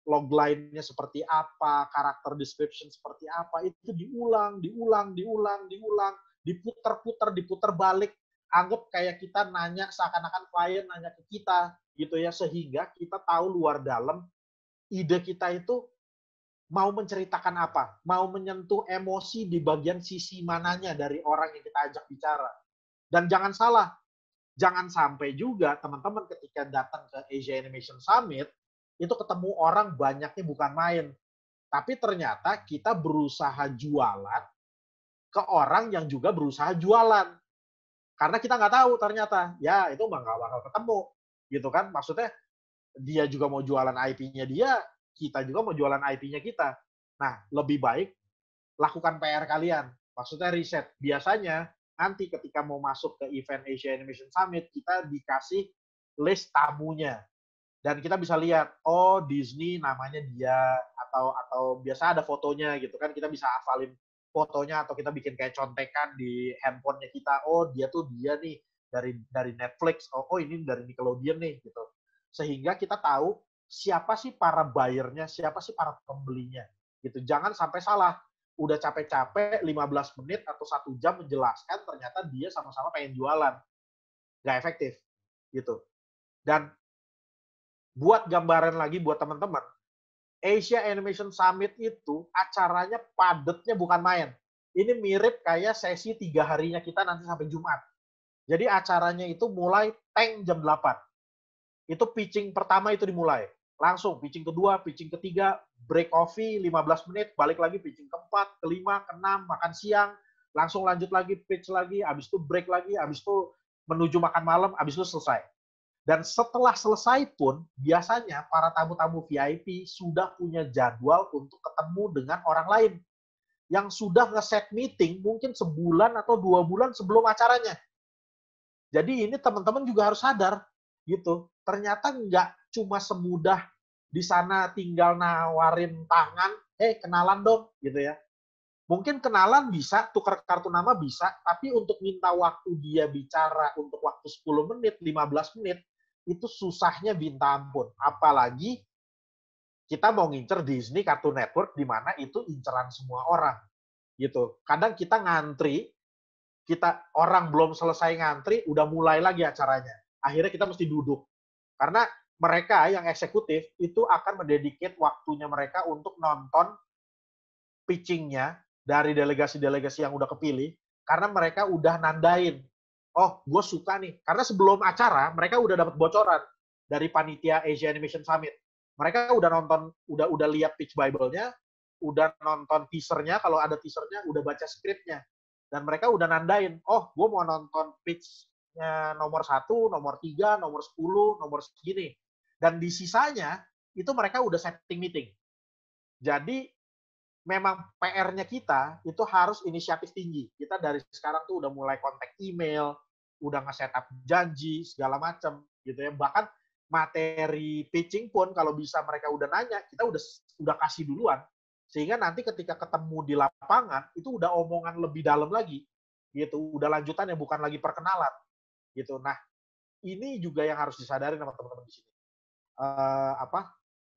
Logline-nya seperti apa, karakter description seperti apa, itu diulang, diputar balik. Anggap kayak kita nanya, seakan-akan klien nanya ke kita, gitu ya, sehingga kita tahu luar dalam ide kita itu mau menceritakan apa, mau menyentuh emosi di bagian sisi mananya dari orang yang kita ajak bicara. Dan jangan salah, jangan sampai juga teman-teman ketika datang ke Asia Animation Summit, itu ketemu orang banyaknya bukan main. Tapi ternyata kita berusaha jualan ke orang yang juga berusaha jualan. Karena kita nggak tahu ternyata, ya itu nggak bakal ketemu. Gitu kan, maksudnya dia juga mau jualan IP-nya dia, kita juga mau jualan IP-nya kita. Nah, lebih baik lakukan PR kalian. Maksudnya riset. Biasanya nanti ketika mau masuk ke event Asia Animation Summit, kita dikasih list tamunya. Dan kita bisa lihat, oh Disney namanya dia, atau biasa ada fotonya gitu kan, kita bisa hafalin fotonya atau kita bikin kayak contekan di handphonenya kita, oh dia nih dari Netflix, oh ini dari Nickelodeon nih gitu. Sehingga kita tahu siapa sih para buyer-nya, siapa sih para pembelinya gitu. Jangan sampai salah. Udah capek-capek 15 menit atau 1 jam menjelaskan, ternyata dia sama-sama pengen jualan. Nggak efektif gitu. Dan buat gambaran lagi buat teman-teman, Asia Animation Summit itu acaranya padatnya bukan main. Ini mirip kayak sesi 3 harinya kita nanti sampai Jumat. Jadi acaranya itu mulai tank jam 8. Itu pitching pertama itu dimulai. Langsung pitching kedua, pitching ketiga, break coffee 15 menit, balik lagi pitching keempat, kelima, keenam, makan siang, langsung lanjut lagi, pitch lagi, habis itu break lagi, habis itu menuju makan malam, habis itu selesai. Dan setelah selesai pun, biasanya para tamu-tamu VIP sudah punya jadwal untuk ketemu dengan orang lain yang sudah nge-set meeting mungkin sebulan atau 2 bulan sebelum acaranya. Jadi ini teman-teman juga harus sadar gitu. Ternyata nggak cuma semudah di sana tinggal nawarin tangan, kenalan dong gitu ya. Mungkin kenalan bisa, tukar kartu nama bisa, tapi untuk minta waktu dia bicara untuk waktu 10 menit, 15 menit, itu susahnya minta ampun. Apalagi kita mau ngincer Disney Cartoon Network di mana itu inceran semua orang. Gitu. Kadang kita ngantri, orang belum selesai ngantri, udah mulai lagi acaranya. Akhirnya kita mesti duduk. Karena mereka yang eksekutif itu akan mendedicate waktunya mereka untuk nonton pitching-nya dari delegasi-delegasi yang udah kepilih, karena mereka udah nandain oh gue suka nih. Karena sebelum acara mereka udah dapat bocoran dari panitia Asia Animation Summit. Mereka udah nonton, udah lihat pitch Bible-nya, udah nonton teasernya, kalau ada teasernya, udah baca skripnya. Dan mereka udah nandain, oh gue mau nonton pitch-nya nomor 1, nomor 3, nomor 10, nomor segini. Dan di sisanya, itu mereka udah setting meeting. Jadi, memang PR-nya kita itu harus inisiatif tinggi. Kita dari sekarang tuh udah mulai kontak email, udah nge-setup janji, segala macam gitu ya. Bahkan materi pitching pun kalau bisa mereka udah nanya, kita udah kasih duluan. Sehingga nanti ketika ketemu di lapangan, itu udah omongan lebih dalam lagi. Gitu, udah lanjutan yang bukan lagi perkenalan. Gitu. Nah, ini juga yang harus disadari sama teman-teman di sini.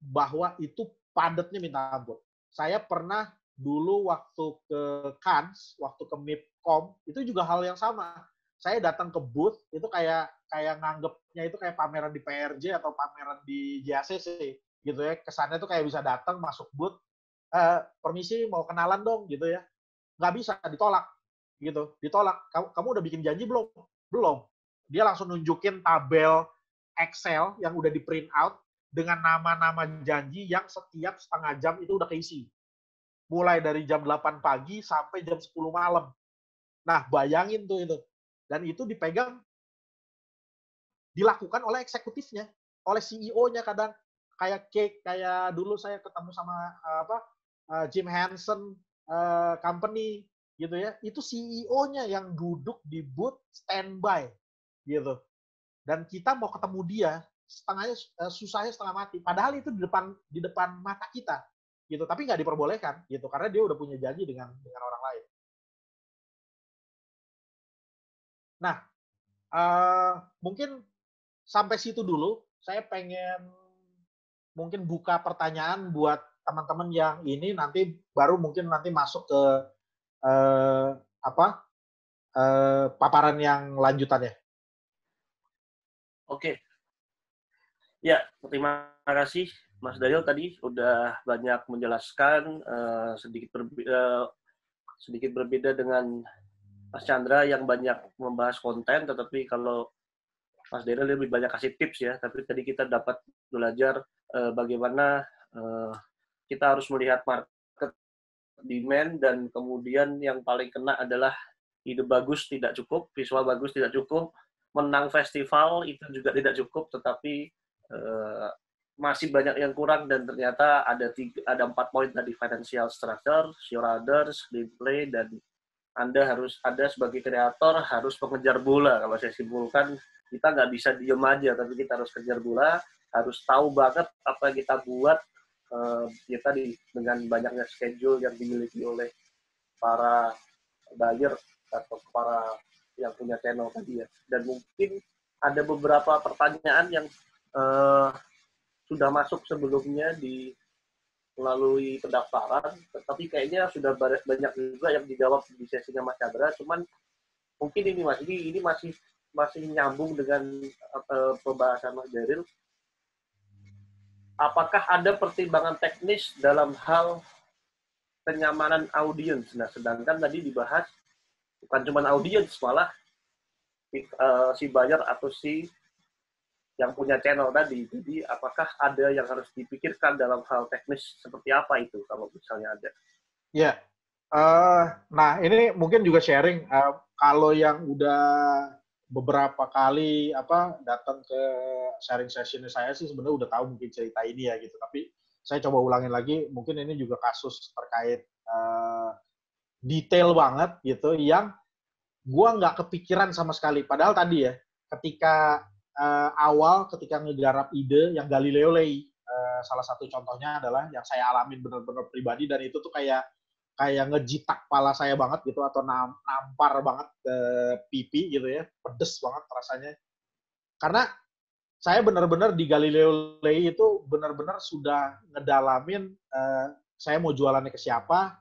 Bahwa itu padatnya minta ampun. Saya pernah dulu waktu ke Cannes, waktu ke MIPCOM, itu juga hal yang sama. Saya datang ke booth, itu kayak nganggepnya itu kayak pameran di PRJ atau pameran di JACC, gitu ya. Kesannya tuh kayak bisa datang, masuk booth, permisi mau kenalan dong, gitu ya. Nggak bisa, ditolak. Gitu, ditolak. Kamu udah bikin janji belum? Belum. Dia langsung nunjukin tabel Excel yang udah di print out, dengan nama-nama janji yang setiap setengah jam itu udah keisi. Mulai dari jam 8 pagi sampai jam 10 malam. Nah, bayangin tuh itu. Dan itu dilakukan oleh eksekutifnya, oleh CEO-nya kadang. Kayak dulu saya ketemu sama Jim Henson Company gitu ya. Itu CEO-nya yang duduk di booth standby gitu. Dan kita mau ketemu dia, susahnya setengah mati. Padahal itu di depan mata kita, gitu. Tapi nggak diperbolehkan, gitu, karena dia udah punya janji dengan orang lain. Nah, mungkin sampai situ dulu. Saya pengen mungkin buka pertanyaan buat teman-teman yang ini, nanti baru mungkin nanti masuk ke eh, paparan yang lanjutannya. Oke, ya terima kasih Mas Daryl tadi udah banyak menjelaskan sedikit berbeda dengan Mas Chandra yang banyak membahas konten, tetapi kalau Mas Daryl lebih banyak kasih tips ya. Tapi tadi kita dapat belajar bagaimana kita harus melihat market demand, dan kemudian yang paling kena adalah ide bagus tidak cukup, visual bagus tidak cukup, menang festival itu juga tidak cukup, tetapi masih banyak yang kurang, dan ternyata ada 4 poin tadi: financial structure, show runners, gameplay, dan Anda harus ada sebagai kreator harus mengejar bola. Kalau saya simpulkan, kita nggak bisa diem aja, tapi kita harus kejar bola, harus tahu banget apa yang kita buat. Ya tadi, dengan banyaknya schedule yang dimiliki oleh para buyer atau para yang punya channel tadi ya. Dan mungkin ada beberapa pertanyaan yang sudah masuk sebelumnya melalui pendaftaran, tetapi kayaknya sudah banyak juga yang dijawab di sesinya Mas Chandra. Cuman mungkin ini Mas, ini masih nyambung dengan pembahasan Mas Daryl. Apakah ada pertimbangan teknis dalam hal kenyamanan audiens? Nah, sedangkan tadi dibahas bukan cuma audiens, malah si buyer atau si yang punya channel tadi. Jadi apakah ada yang harus dipikirkan dalam hal teknis seperti apa itu kalau misalnya ada? Ya, nah ini mungkin juga sharing. Kalau yang udah beberapa kali datang ke sharing session saya sih sebenarnya udah tahu mungkin cerita ini ya gitu. Tapi saya coba ulangin lagi. Mungkin ini juga kasus terkait detail banget gitu yang gua nggak kepikiran sama sekali. Padahal tadi ya, ketika awal ketika ngegarap ide yang Galileo Lay, salah satu contohnya adalah yang saya alamin benar-benar pribadi, dan itu tuh kayak ngejitak kepala saya banget gitu, atau nampar banget ke pipi gitu ya, pedes banget rasanya. Karena saya benar-benar di Galileo Lay itu benar-benar sudah ngedalamin saya mau jualannya ke siapa,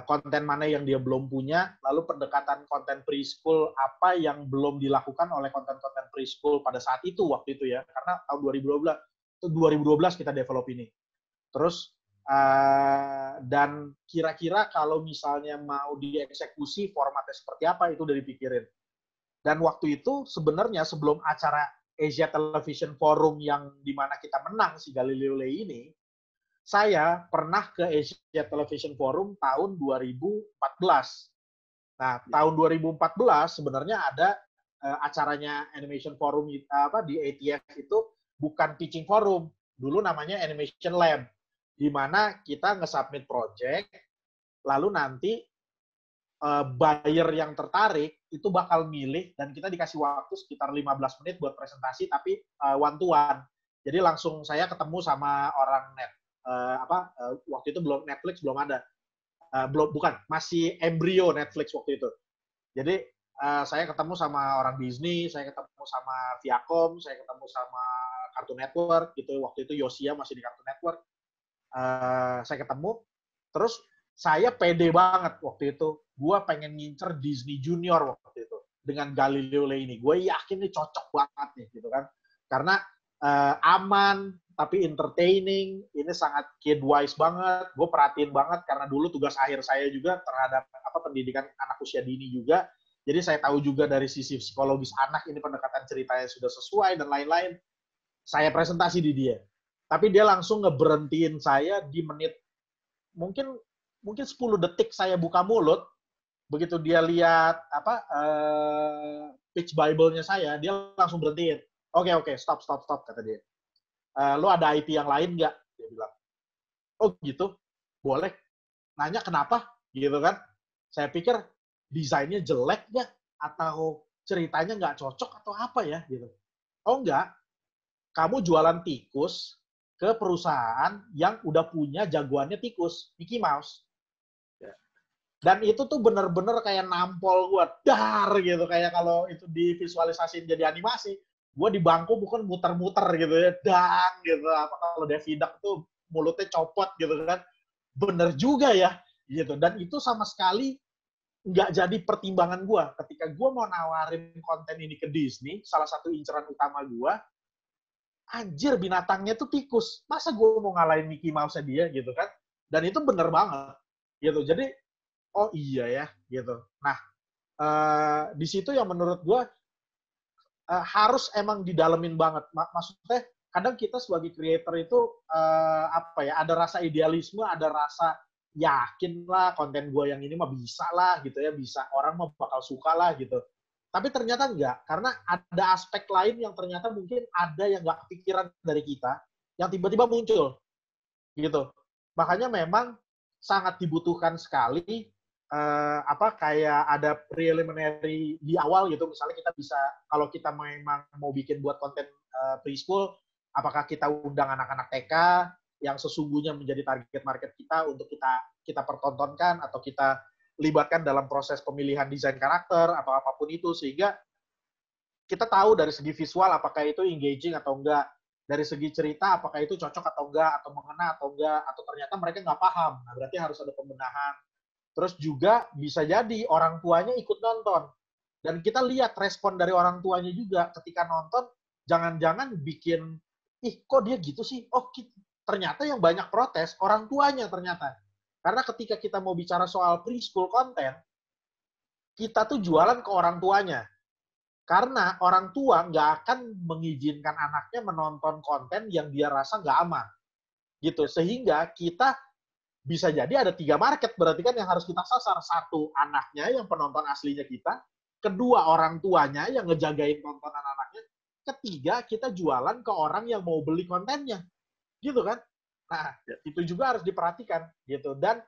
konten mana yang dia belum punya, lalu pendekatan konten preschool apa yang belum dilakukan oleh konten-konten preschool pada saat itu, waktu itu ya, karena tahun 2012 kita develop ini. Terus dan kira-kira kalau misalnya mau dieksekusi formatnya seperti apa, itu udah dipikirin. Dan waktu itu sebenarnya sebelum acara Asia Television Forum yang dimana kita menang si Galileo Lay ini, saya pernah ke Asia Television Forum tahun 2014. Nah, tahun 2014 sebenarnya ada acaranya Animation Forum di ATF itu bukan pitching forum, dulu namanya Animation Lab, di mana kita nge-submit project, lalu nanti buyer yang tertarik itu bakal milih dan kita dikasih waktu sekitar 15 menit buat presentasi tapi one to one. Jadi langsung saya ketemu sama orang waktu itu belum Netflix belum ada. Bukan, masih embrio Netflix waktu itu. Jadi saya ketemu sama orang Disney, saya ketemu sama Viacom, saya ketemu sama Cartoon Network gitu. Waktu itu Yosia masih di Cartoon Network. Saya ketemu, terus saya pede banget waktu itu. Gue pengen ngincer Disney Junior waktu itu dengan Galileo Lay ini. Gue yakin ini cocok banget nih, gitu kan? Karena aman, tapi entertaining. Ini sangat kid-wise banget. Gue perhatiin banget karena dulu tugas akhir saya juga terhadap pendidikan anak usia dini juga. Jadi saya tahu juga dari sisi psikologis anak ini pendekatan ceritanya sudah sesuai dan lain-lain. Saya presentasi di dia. Tapi dia langsung ngeberhentiin saya di menit mungkin 10 detik saya buka mulut, begitu dia lihat pitch Bible-nya saya, dia langsung berhentiin. Oke, stop, kata dia. Lo ada IP yang lain nggak? Dia bilang. Oh gitu, boleh. Nanya kenapa? Gitu kan. Saya pikir desainnya jelek nggak? Atau ceritanya nggak cocok atau apa ya? Gitu. Oh enggak, kamu jualan tikus ke perusahaan yang udah punya jagoannya tikus, Mickey Mouse. Dan itu tuh bener-bener kayak nampol gue, dar gitu, kayak kalau itu divisualisasiin jadi animasi, gue di bangku bukan muter-muter gitu ya, dang gitu, apa kalau Daffy Duck tuh mulutnya copot gitu kan, bener juga ya, gitu. Dan itu sama sekali nggak jadi pertimbangan gue. Ketika gue mau nawarin konten ini ke Disney, salah satu inceran utama gue, anjir binatangnya tuh tikus, masa gue mau ngalahin Mickey Mouse dia gitu kan, dan itu bener banget, gitu. Jadi oh iya ya, gitu. Nah, di situ yang menurut gue harus emang didalemin banget. Maksudnya kadang kita sebagai creator itu ada rasa idealisme, ada rasa yakin lah konten gue yang ini mah bisa lah gitu ya, bisa orang mah bakal suka lah gitu. Tapi ternyata enggak, karena ada aspek lain yang ternyata mungkin ada yang nggak kepikiran dari kita, yang tiba-tiba muncul gitu. Makanya memang sangat dibutuhkan sekali kayak ada preliminary di awal gitu. Misalnya kita bisa, kalau kita memang mau bikin buat konten preschool, apakah kita undang anak-anak TK yang sesungguhnya menjadi target market kita untuk kita pertontonkan, atau kita libatkan dalam proses pemilihan desain karakter atau apapun itu, sehingga kita tahu dari segi visual apakah itu engaging atau enggak, dari segi cerita apakah itu cocok atau enggak, atau mengena atau enggak, atau ternyata mereka nggak paham. Nah, berarti harus ada pembenahan. Terus juga bisa jadi orang tuanya ikut nonton. Dan kita lihat respon dari orang tuanya juga ketika nonton, jangan-jangan bikin, ih kok dia gitu sih? Oh, ternyata yang banyak protes orang tuanya ternyata. Karena ketika kita mau bicara soal preschool konten, kita tuh jualan ke orang tuanya. Karena orang tua nggak akan mengizinkan anaknya menonton konten yang dia rasa nggak aman. Gitu. Sehingga kita bisa jadi ada 3 market berarti kan yang harus kita sasar. 1, anaknya yang penonton aslinya kita. 2, orang tuanya yang ngejagain tontonan anaknya. 3, kita jualan ke orang yang mau beli kontennya. Gitu kan? Nah, itu juga harus diperhatikan. Gitu. Dan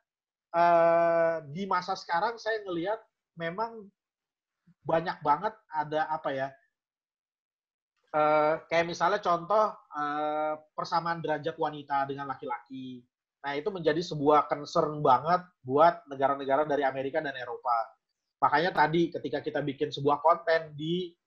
di masa sekarang saya ngelihat memang banyak banget ada kayak misalnya contoh persamaan derajat wanita dengan laki-laki. Nah, itu menjadi sebuah concern banget buat negara-negara dari Amerika dan Eropa. Makanya tadi ketika kita bikin sebuah konten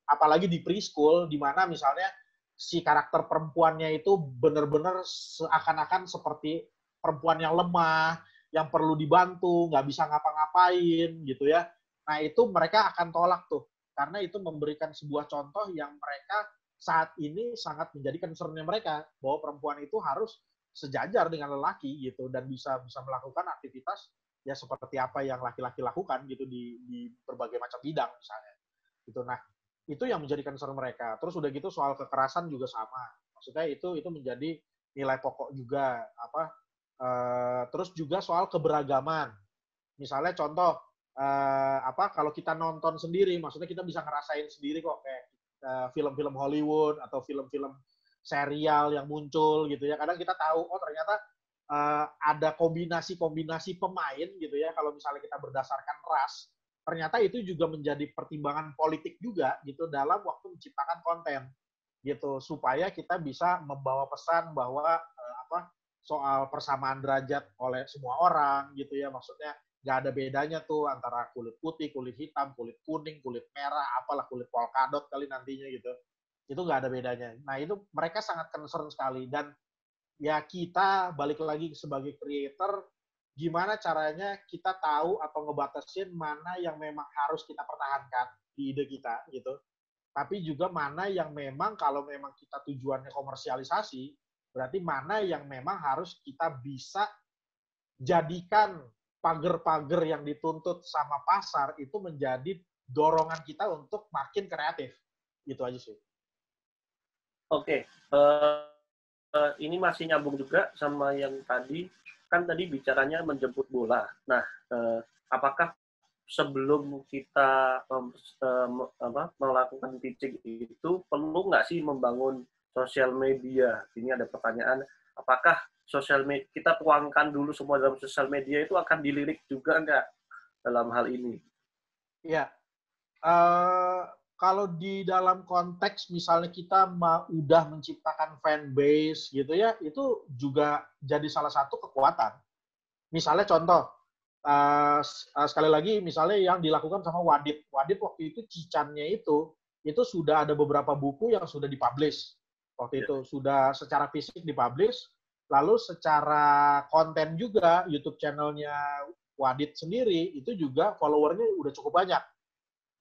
apalagi di preschool, di mana misalnya si karakter perempuannya itu benar-benar seakan-akan seperti perempuan yang lemah, yang perlu dibantu, nggak bisa ngapa-ngapain gitu ya. Nah, itu mereka akan tolak tuh. Karena itu memberikan sebuah contoh yang mereka saat ini sangat menjadi concern-nya mereka, bahwa perempuan itu harus sejajar dengan lelaki gitu, dan bisa melakukan aktivitas ya seperti apa yang laki-laki lakukan gitu di berbagai macam bidang misalnya gitu. Nah, Itu yang menjadi concern mereka. Terus udah gitu soal kekerasan juga sama. Maksudnya itu menjadi nilai pokok juga apa. Terus juga soal keberagaman. Misalnya contoh apa kalau kita nonton sendiri, maksudnya kita bisa ngerasain sendiri kok kayak film-film Hollywood atau film-film serial yang muncul gitu ya. Kadang kita tahu oh ternyata ada kombinasi-kombinasi pemain gitu ya. Kalau misalnya kita berdasarkan ras, ternyata itu juga menjadi pertimbangan politik juga gitu dalam waktu menciptakan konten gitu supaya kita bisa membawa pesan bahwa apa soal persamaan derajat oleh semua orang gitu ya, maksudnya nggak ada bedanya tuh antara kulit putih, kulit hitam, kulit kuning, kulit merah, apalah kulit polkadot kali nantinya gitu, itu nggak ada bedanya. Nah itu mereka sangat concern sekali dan ya kita balik lagi sebagai creator gimana caranya kita tahu atau ngebatasin mana yang memang harus kita pertahankan di ide kita gitu. Tapi juga mana yang memang kalau memang kita tujuannya komersialisasi, berarti mana yang memang harus kita bisa jadikan pagar-pagar yang dituntut sama pasar itu menjadi dorongan kita untuk makin kreatif. Gitu aja sih. Oke, ini masih nyambung juga sama yang tadi. Kan tadi bicaranya menjemput bola. Nah, apakah sebelum kita melakukan pitching itu perlu nggak sih membangun sosial media? Ini ada pertanyaan, apakah sosial media kita tuangkan dulu semua dalam sosial media itu akan dilirik juga nggak dalam hal ini? Iya. Kalau di dalam konteks misalnya kita udah menciptakan fan base gitu ya, itu juga jadi salah satu kekuatan. Misalnya contoh, sekali lagi misalnya yang dilakukan sama Wadid. Wadid waktu itu cicannya itu sudah ada beberapa buku yang sudah dipublish. Waktu itu sudah secara fisik dipublish, lalu secara konten juga YouTube channelnya Wadid sendiri itu juga followernya udah cukup banyak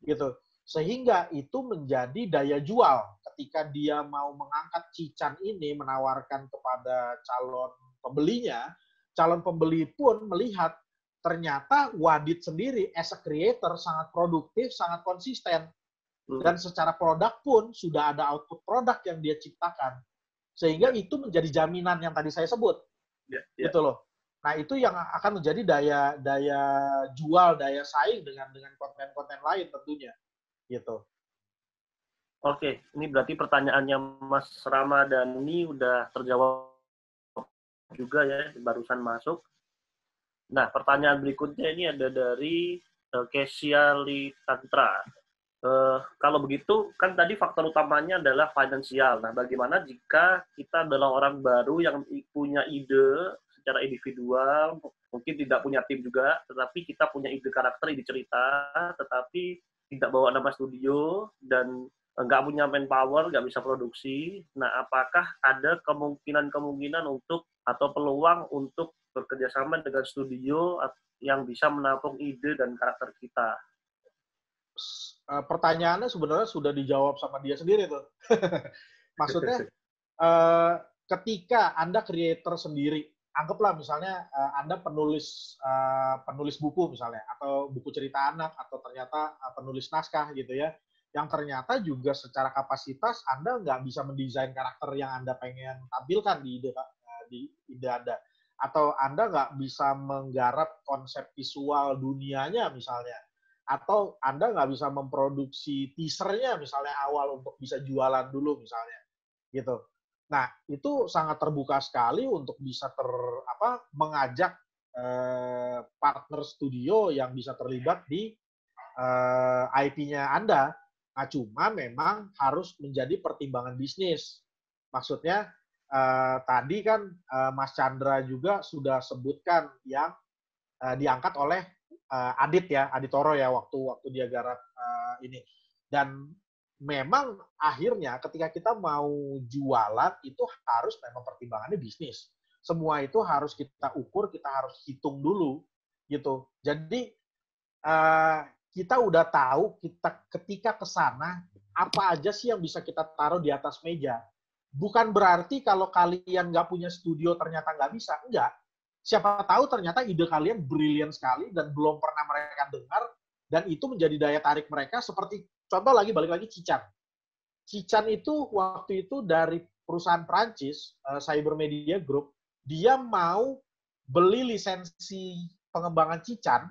gitu. Sehingga itu menjadi daya jual ketika dia mau mengangkat Cican ini menawarkan kepada calon pembelinya, calon pembeli pun melihat ternyata Wadid sendiri as a creator sangat produktif, sangat konsisten. Dan secara produk pun sudah ada output produk yang dia ciptakan. Sehingga itu menjadi jaminan yang tadi saya sebut. Gitu loh. Nah, itu yang akan menjadi daya jual, daya saing dengan konten-konten lain tentunya. Gitu. Oke, ini berarti pertanyaannya Mas Rama dan ini udah terjawab juga ya, barusan masuk. Nah, pertanyaan berikutnya ini ada dari Kesia Litantra. Kalau begitu, kan tadi faktor utamanya adalah finansial. Nah, bagaimana jika kita adalah orang baru yang punya ide secara individual, mungkin tidak punya tim juga, tetapi kita punya ide karakter, ide cerita, tetapi tidak bawa nama studio, dan nggak punya manpower, nggak bisa produksi. Nah, apakah ada kemungkinan untuk atau peluang untuk bekerjasama dengan studio yang bisa menampung ide dan karakter kita? Pertanyaannya sebenarnya sudah dijawab sama dia sendiri tuh. Maksudnya, ketika Anda creator sendiri, anggaplah misalnya Anda penulis buku misalnya, atau buku cerita anak, atau ternyata penulis naskah gitu ya, yang ternyata juga secara kapasitas Anda nggak bisa mendesain karakter yang Anda pengen tampilkan di ide Anda. Atau Anda nggak bisa menggarap konsep visual dunianya misalnya. Atau Anda nggak bisa memproduksi teasernya misalnya awal untuk bisa jualan dulu misalnya. Gitu. Nah, itu sangat terbuka sekali untuk bisa mengajak partner studio yang bisa terlibat di IP-nya Anda. Nah, cuma memang harus menjadi pertimbangan bisnis. Maksudnya, tadi kan Mas Chandra juga sudah sebutkan yang diangkat oleh Adit Toro ya, waktu dia garap ini. Dan memang akhirnya ketika kita mau jualan itu harus memang pertimbangannya bisnis. Semua itu harus kita ukur, kita harus hitung dulu gitu. Jadi kita udah tahu kita ketika ke sana apa aja sih yang bisa kita taruh di atas meja. Bukan berarti kalau kalian nggak punya studio ternyata nggak bisa, enggak. Siapa tahu ternyata ide kalian brilian sekali dan belum pernah mereka dengar, Dan itu menjadi daya tarik mereka seperti, contoh lagi, balik lagi Cican. Cican itu waktu itu dari perusahaan Prancis, Cybermedia Group, dia mau beli lisensi pengembangan Cican,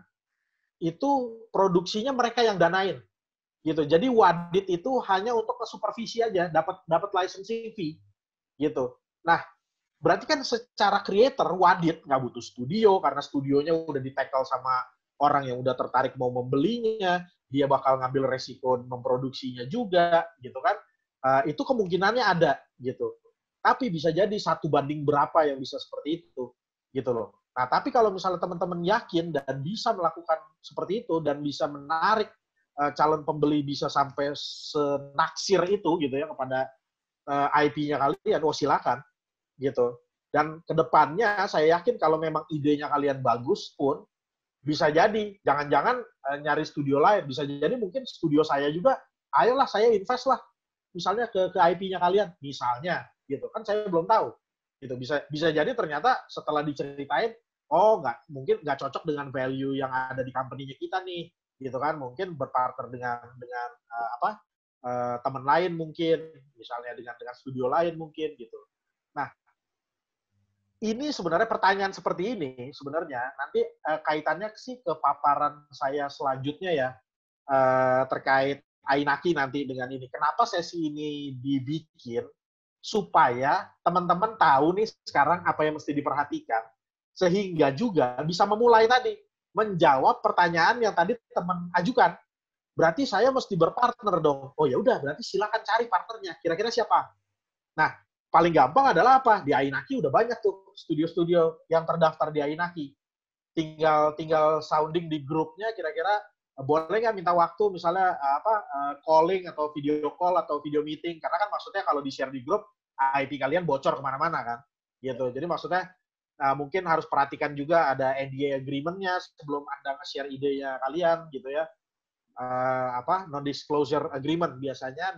itu produksinya mereka yang danain. Gitu. Jadi Wadid itu hanya untuk supervisi aja, dapat licensing fee. Gitu. Nah, berarti kan secara creator, Wadid nggak butuh studio, karena studionya udah di-tackle sama orang yang udah tertarik mau membelinya, dia bakal ngambil resiko memproduksinya juga, gitu kan. Itu kemungkinannya ada, gitu. Tapi bisa jadi 1 banding berapa yang bisa seperti itu, gitu loh. Nah, tapi kalau misalnya teman-teman yakin dan bisa melakukan seperti itu, dan bisa menarik calon pembeli bisa sampai senaksir itu, gitu ya, kepada IP-nya kalian, silakan, gitu. Dan kedepannya saya yakin kalau memang idenya kalian bagus pun, bisa jadi, jangan-jangan nyari studio lain, bisa jadi mungkin studio saya juga, ayolah saya invest lah, misalnya ke IP-nya kalian, misalnya, gitu kan saya belum tahu, gitu. Bisa jadi ternyata setelah diceritain, mungkin nggak cocok dengan value yang ada di company-nya kita nih, gitu kan, mungkin berpartner dengan teman lain mungkin, misalnya dengan studio lain mungkin, gitu. Nah, ini sebenarnya pertanyaan seperti ini sebenarnya nanti kaitannya sih ke paparan saya selanjutnya ya, terkait Ainaki nanti dengan ini. Kenapa sesi ini dibikin? Supaya teman-teman tahu nih sekarang apa yang mesti diperhatikan, sehingga juga bisa memulai tadi menjawab pertanyaan yang tadi teman ajukan. Berarti saya mesti berpartner dong. Oh ya udah, berarti silakan cari partnernya. Kira-kira siapa? Nah, paling gampang adalah apa? Di Ainaki udah banyak tuh studio-studio yang terdaftar di Ainaki. Tinggal sounding di grupnya, kira-kira boleh nggak minta waktu misalnya calling atau video call atau video meeting, karena kan maksudnya kalau di share di grup IP kalian bocor kemana-mana kan, gitu. Jadi maksudnya mungkin harus perhatikan juga ada NDA agreement-nya sebelum Anda nge-share idenya kalian, gitu ya. Non-disclosure agreement, biasanya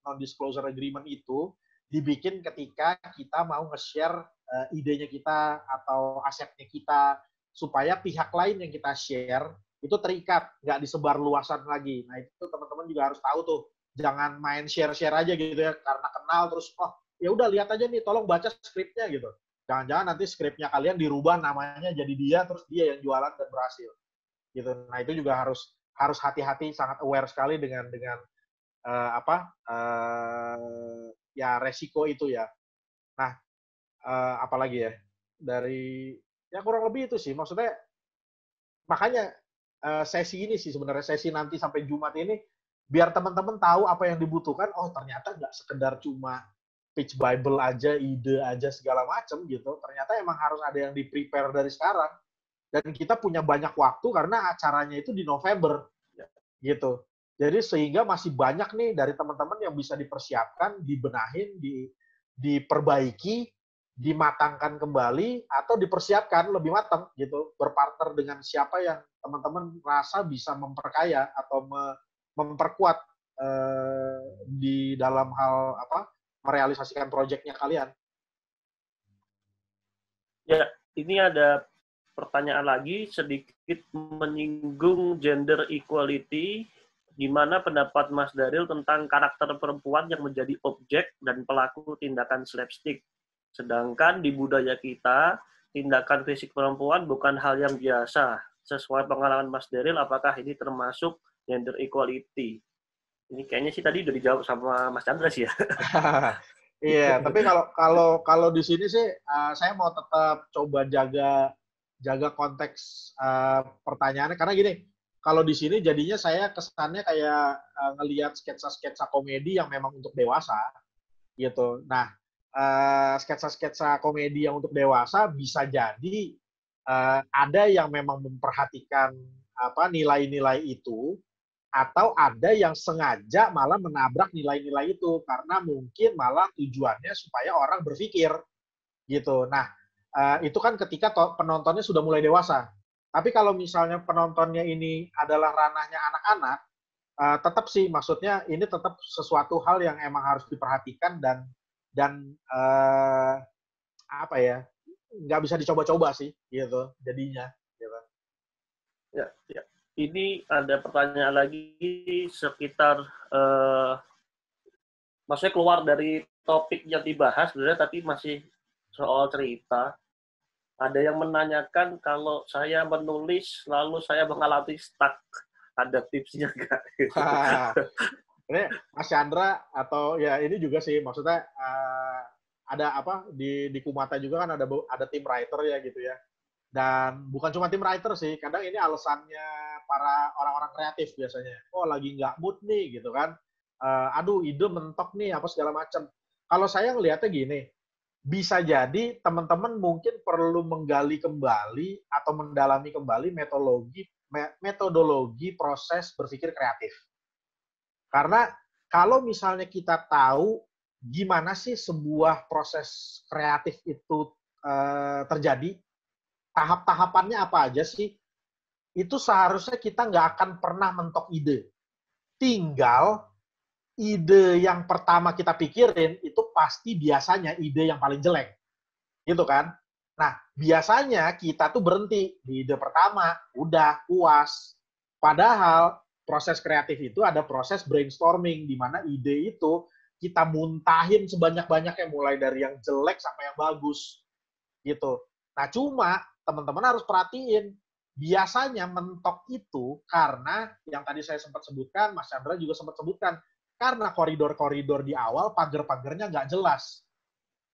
non-disclosure agreement itu dibikin ketika kita mau nge-share idenya kita atau asetnya kita, supaya pihak lain yang kita share itu terikat, nggak disebar luasan lagi. Nah, itu teman-teman juga harus tahu tuh, jangan main share-share aja gitu ya, karena kenal terus, ya udah lihat aja nih, tolong baca skripnya gitu. Jangan-jangan nanti skripnya kalian dirubah namanya jadi dia, terus dia yang jualan dan berhasil. Gitu. Nah, itu juga harus hati-hati, sangat aware sekali dengan ya resiko itu ya. Nah, apalagi ya, dari ya kurang lebih itu sih, maksudnya makanya sesi ini sih sebenarnya, sesi nanti sampai Jumat ini, biar teman-teman tahu apa yang dibutuhkan. Oh, ternyata nggak sekedar cuma pitch Bible aja, ide aja segala macam gitu. Ternyata emang harus ada yang di-prepare dari sekarang. Dan kita punya banyak waktu karena acaranya itu di November, gitu. Jadi sehingga masih banyak nih dari teman-teman yang bisa dipersiapkan, dibenahin, diperbaiki, dimatangkan kembali, atau dipersiapkan lebih matang gitu, berpartner dengan siapa yang teman-teman rasa bisa memperkaya atau memperkuat di dalam hal merealisasikan proyeknya kalian. Ya, ini ada pertanyaan lagi sedikit menyinggung gender equality. Gimana pendapat Mas Daril tentang karakter perempuan yang menjadi objek dan pelaku tindakan slapstick? Sedangkan di budaya kita, tindakan fisik perempuan bukan hal yang biasa. Sesuai pengalaman Mas Daril, apakah ini termasuk gender equality? Ini kayaknya sih tadi udah dijawab sama Mas Chandra sih ya. Iya, tapi kalau di sini sih saya mau tetap coba jaga konteks pertanyaannya, karena gini, kalau di sini jadinya saya kesannya kayak ngelihat sketsa-sketsa komedi yang memang untuk dewasa gitu. Nah, sketsa-sketsa komedi yang untuk dewasa bisa jadi ada yang memang memperhatikan nilai-nilai itu, atau ada yang sengaja malah menabrak nilai-nilai itu karena mungkin malah tujuannya supaya orang berpikir gitu. Nah, itu kan ketika penontonnya sudah mulai dewasa. Tapi kalau misalnya penontonnya ini adalah ranahnya anak-anak, tetap sih, maksudnya ini tetap sesuatu hal yang emang harus diperhatikan dan apa ya, nggak bisa dicoba-coba sih gitu jadinya. Gitu. Ya, ya. ini ada pertanyaan lagi sekitar maksudnya keluar dari topik yang dibahas sebenarnya, tapi masih soal cerita. Ada yang menanyakan kalau saya menulis lalu saya mengalami stuck, ada tipsnya nggak? Ini Mas Chandra atau ya ini juga sih maksudnya ada apa di Kumata juga kan ada tim writer ya gitu ya. Dan bukan cuma tim writer sih, kadang ini alasannya para orang-orang kreatif biasanya. Oh, lagi nggak mood nih, gitu kan. Aduh, ide mentok nih, apa segala macam. Kalau saya ngelihatnya gini, bisa jadi teman-teman mungkin perlu menggali kembali atau mendalami kembali metodologi proses berpikir kreatif. Karena kalau misalnya kita tahu gimana sih sebuah proses kreatif itu terjadi, tahap-tahapannya apa aja sih, itu seharusnya kita nggak akan pernah mentok ide. Tinggal ide yang pertama kita pikirin, itu pasti biasanya ide yang paling jelek. Gitu kan? Nah, biasanya kita tuh berhenti di ide pertama, udah puas. Padahal proses kreatif itu ada proses brainstorming, di mana ide itu kita muntahin sebanyak-banyaknya, mulai dari yang jelek sampai yang bagus. Gitu. Nah, cuma teman-teman harus perhatiin, biasanya mentok itu karena yang tadi saya sempat sebutkan, Mas Chandra juga sempat sebutkan, karena koridor-koridor di awal, pagar-pagarnya nggak jelas.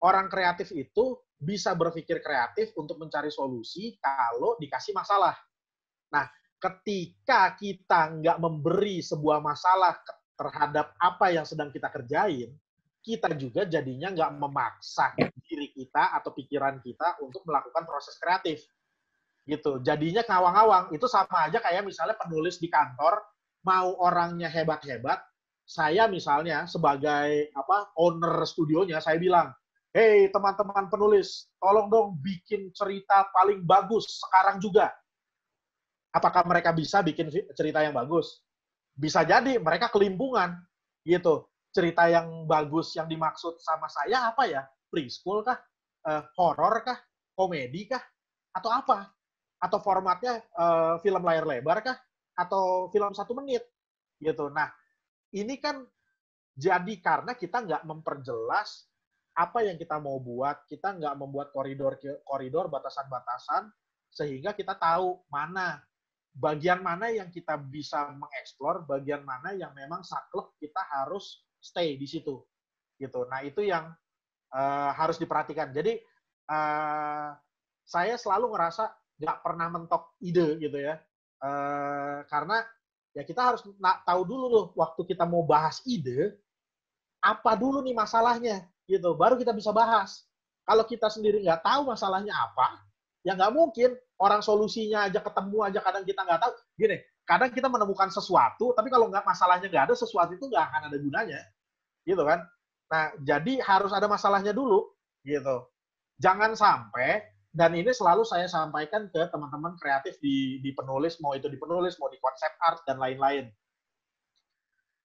Orang kreatif itu bisa berpikir kreatif untuk mencari solusi kalau dikasih masalah. Nah, ketika kita nggak memberi sebuah masalah terhadap apa yang sedang kita kerjain, kita juga jadinya nggak memaksa diri kita atau pikiran kita untuk melakukan proses kreatif. Gitu. Jadinya ngawang-ngawang. Itu sama aja kayak misalnya penulis di kantor, mau orangnya hebat-hebat, saya misalnya sebagai owner studionya, saya bilang, hey teman-teman penulis, tolong dong bikin cerita paling bagus sekarang juga. Apakah mereka bisa bikin cerita yang bagus? Bisa jadi mereka kelimpungan gitu. Cerita yang bagus yang dimaksud sama saya apa ya? Preschool kah? Horor kah? Komedi kah? Atau apa? Atau formatnya film layar lebar kah? Atau film 1 menit? Gitu. Nah, ini kan jadi karena kita nggak memperjelas apa yang kita mau buat, kita nggak membuat koridor, batasan-batasan, sehingga kita tahu bagian mana yang kita bisa mengeksplor, bagian mana yang memang saklek kita harus stay di situ. Gitu. Nah, itu yang harus diperhatikan. Jadi, saya selalu ngerasa nggak pernah mentok ide gitu ya. Karena ya kita harus tahu dulu loh, waktu kita mau bahas ide, apa dulu nih masalahnya, gitu. Baru kita bisa bahas. Kalau kita sendiri nggak tahu masalahnya apa, ya nggak mungkin. Orang solusinya aja ketemu aja kadang kita nggak tahu. Gini, kadang kita menemukan sesuatu, tapi kalau nggak masalahnya nggak ada, sesuatu itu nggak akan ada gunanya, gitu kan. Nah, jadi harus ada masalahnya dulu, gitu. Jangan sampai, dan ini selalu saya sampaikan ke teman-teman kreatif di penulis, mau itu di penulis, mau di konsep art, dan lain-lain.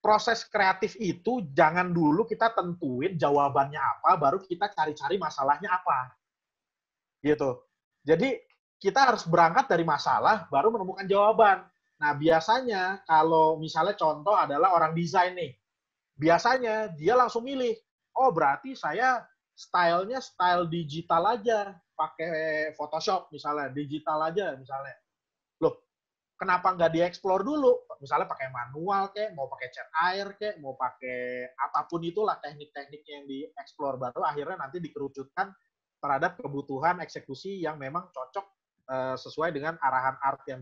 Proses kreatif itu jangan dulu kita tentuin jawabannya apa, baru kita cari-cari masalahnya apa. Gitu. Jadi kita harus berangkat dari masalah, baru menemukan jawaban. Nah, biasanya kalau misalnya contoh adalah orang desain nih, biasanya dia langsung milih, oh berarti saya stylenya style digital aja, pakai Photoshop misalnya, digital aja misalnya. Loh, kenapa nggak dieksplor dulu? Misalnya pakai manual kek, mau pakai cat air kek, mau pakai apapun itulah teknik-tekniknya yang dieksplor, baru akhirnya nanti dikerucutkan terhadap kebutuhan eksekusi yang memang cocok sesuai dengan arahan art yang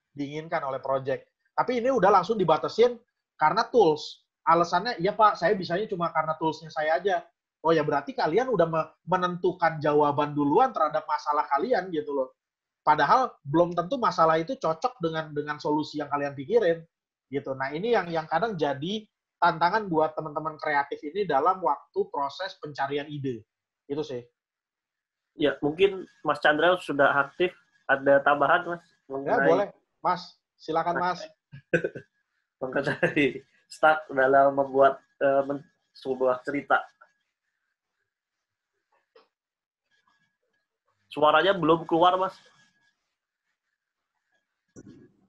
diinginkan oleh project. Tapi ini udah langsung dibatasin karena tools. Alasannya, iya Pak, saya bisanya cuma karena toolsnya saya aja. Oh ya berarti kalian udah menentukan jawaban duluan terhadap masalah kalian gitu loh. Padahal belum tentu masalah itu cocok dengan solusi yang kalian pikirin gitu. Nah, ini yang kadang jadi tantangan buat teman-teman kreatif ini dalam waktu proses pencarian ide. Itu sih. Ya, mungkin Mas Chandra sudah aktif. Ada tambahan, Mas? Ya, boleh. Mas, silakan Mas. Mengenai start dalam membuat sebuah cerita. Suaranya belum keluar, Mas.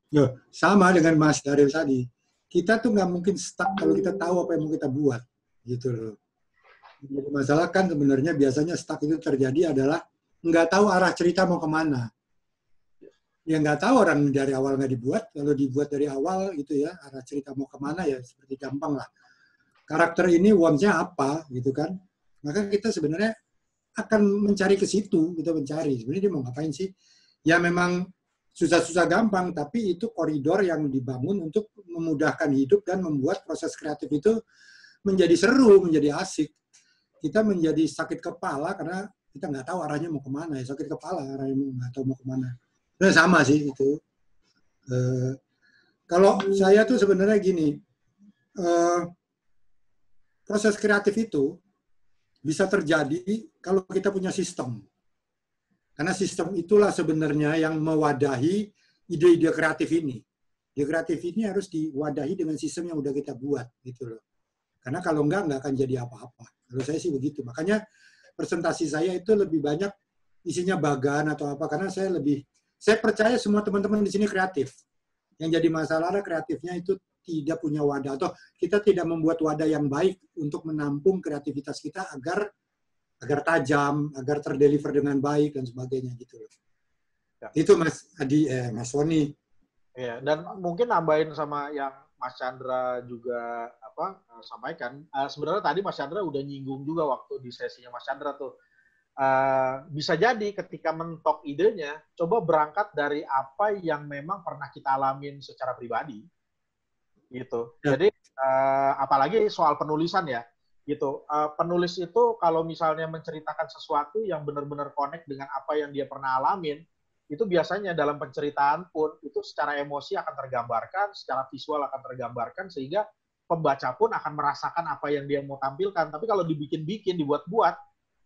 Yo, sama dengan Mas Daryl tadi. Kita tuh nggak mungkin stuck kalau kita tahu apa yang mau kita buat, gitu loh. Jadi masalah kan sebenarnya biasanya stuck itu terjadi adalah nggak tahu arah cerita mau kemana. Ya nggak tahu orang dari awal nggak dibuat. Kalau dibuat dari awal gitu ya, arah cerita mau kemana ya seperti gampang lah. Karakter ini want-nya apa gitu kan. Maka kita sebenarnya akan mencari ke situ, kita mencari. Sebenarnya dia mau ngapain sih? Ya memang susah-susah gampang, tapi itu koridor yang dibangun untuk memudahkan hidup dan membuat proses kreatif itu menjadi seru, menjadi asik. Kita menjadi sakit kepala karena kita nggak tahu arahnya mau kemana ya, sakit kepala arahnya nggak tahu mau kemana. Nah, sama sih itu. Kalau saya tuh sebenarnya gini, proses kreatif itu bisa terjadi kalau kita punya sistem. Karena sistem itulah sebenarnya yang mewadahi ide-ide kreatif ini. Ide kreatif ini harus diwadahi dengan sistem yang udah kita buat gitu loh. Karena kalau enggak akan jadi apa-apa. Kalau saya sih begitu. Makanya presentasi saya itu lebih banyak isinya bagan atau apa. Karena saya percaya semua teman-teman di sini kreatif. Yang jadi masalah kreatifnya itu tidak punya wadah. Atau kita tidak membuat wadah yang baik untuk menampung kreativitas kita agar tajam, agar terdeliver dengan baik dan sebagainya gitu loh. Ya. Itu Mas Adi, Mas Sony. Ya, dan mungkin nambahin sama yang Mas Chandra juga sampaikan. Sebenarnya tadi Mas Chandra udah nyinggung juga waktu di sesinya Mas Chandra tuh. Bisa jadi ketika mentok idenya, coba berangkat dari apa yang memang pernah kita alamin secara pribadi, gitu. Ya. Jadi apalagi soal penulisan ya. Gitu. Penulis itu kalau misalnya menceritakan sesuatu yang benar-benar connect dengan apa yang dia pernah alamin, itu biasanya dalam penceritaan pun itu secara emosi akan tergambarkan, secara visual akan tergambarkan, sehingga pembaca pun akan merasakan apa yang dia mau tampilkan. Tapi kalau dibikin-bikin, dibuat-buat,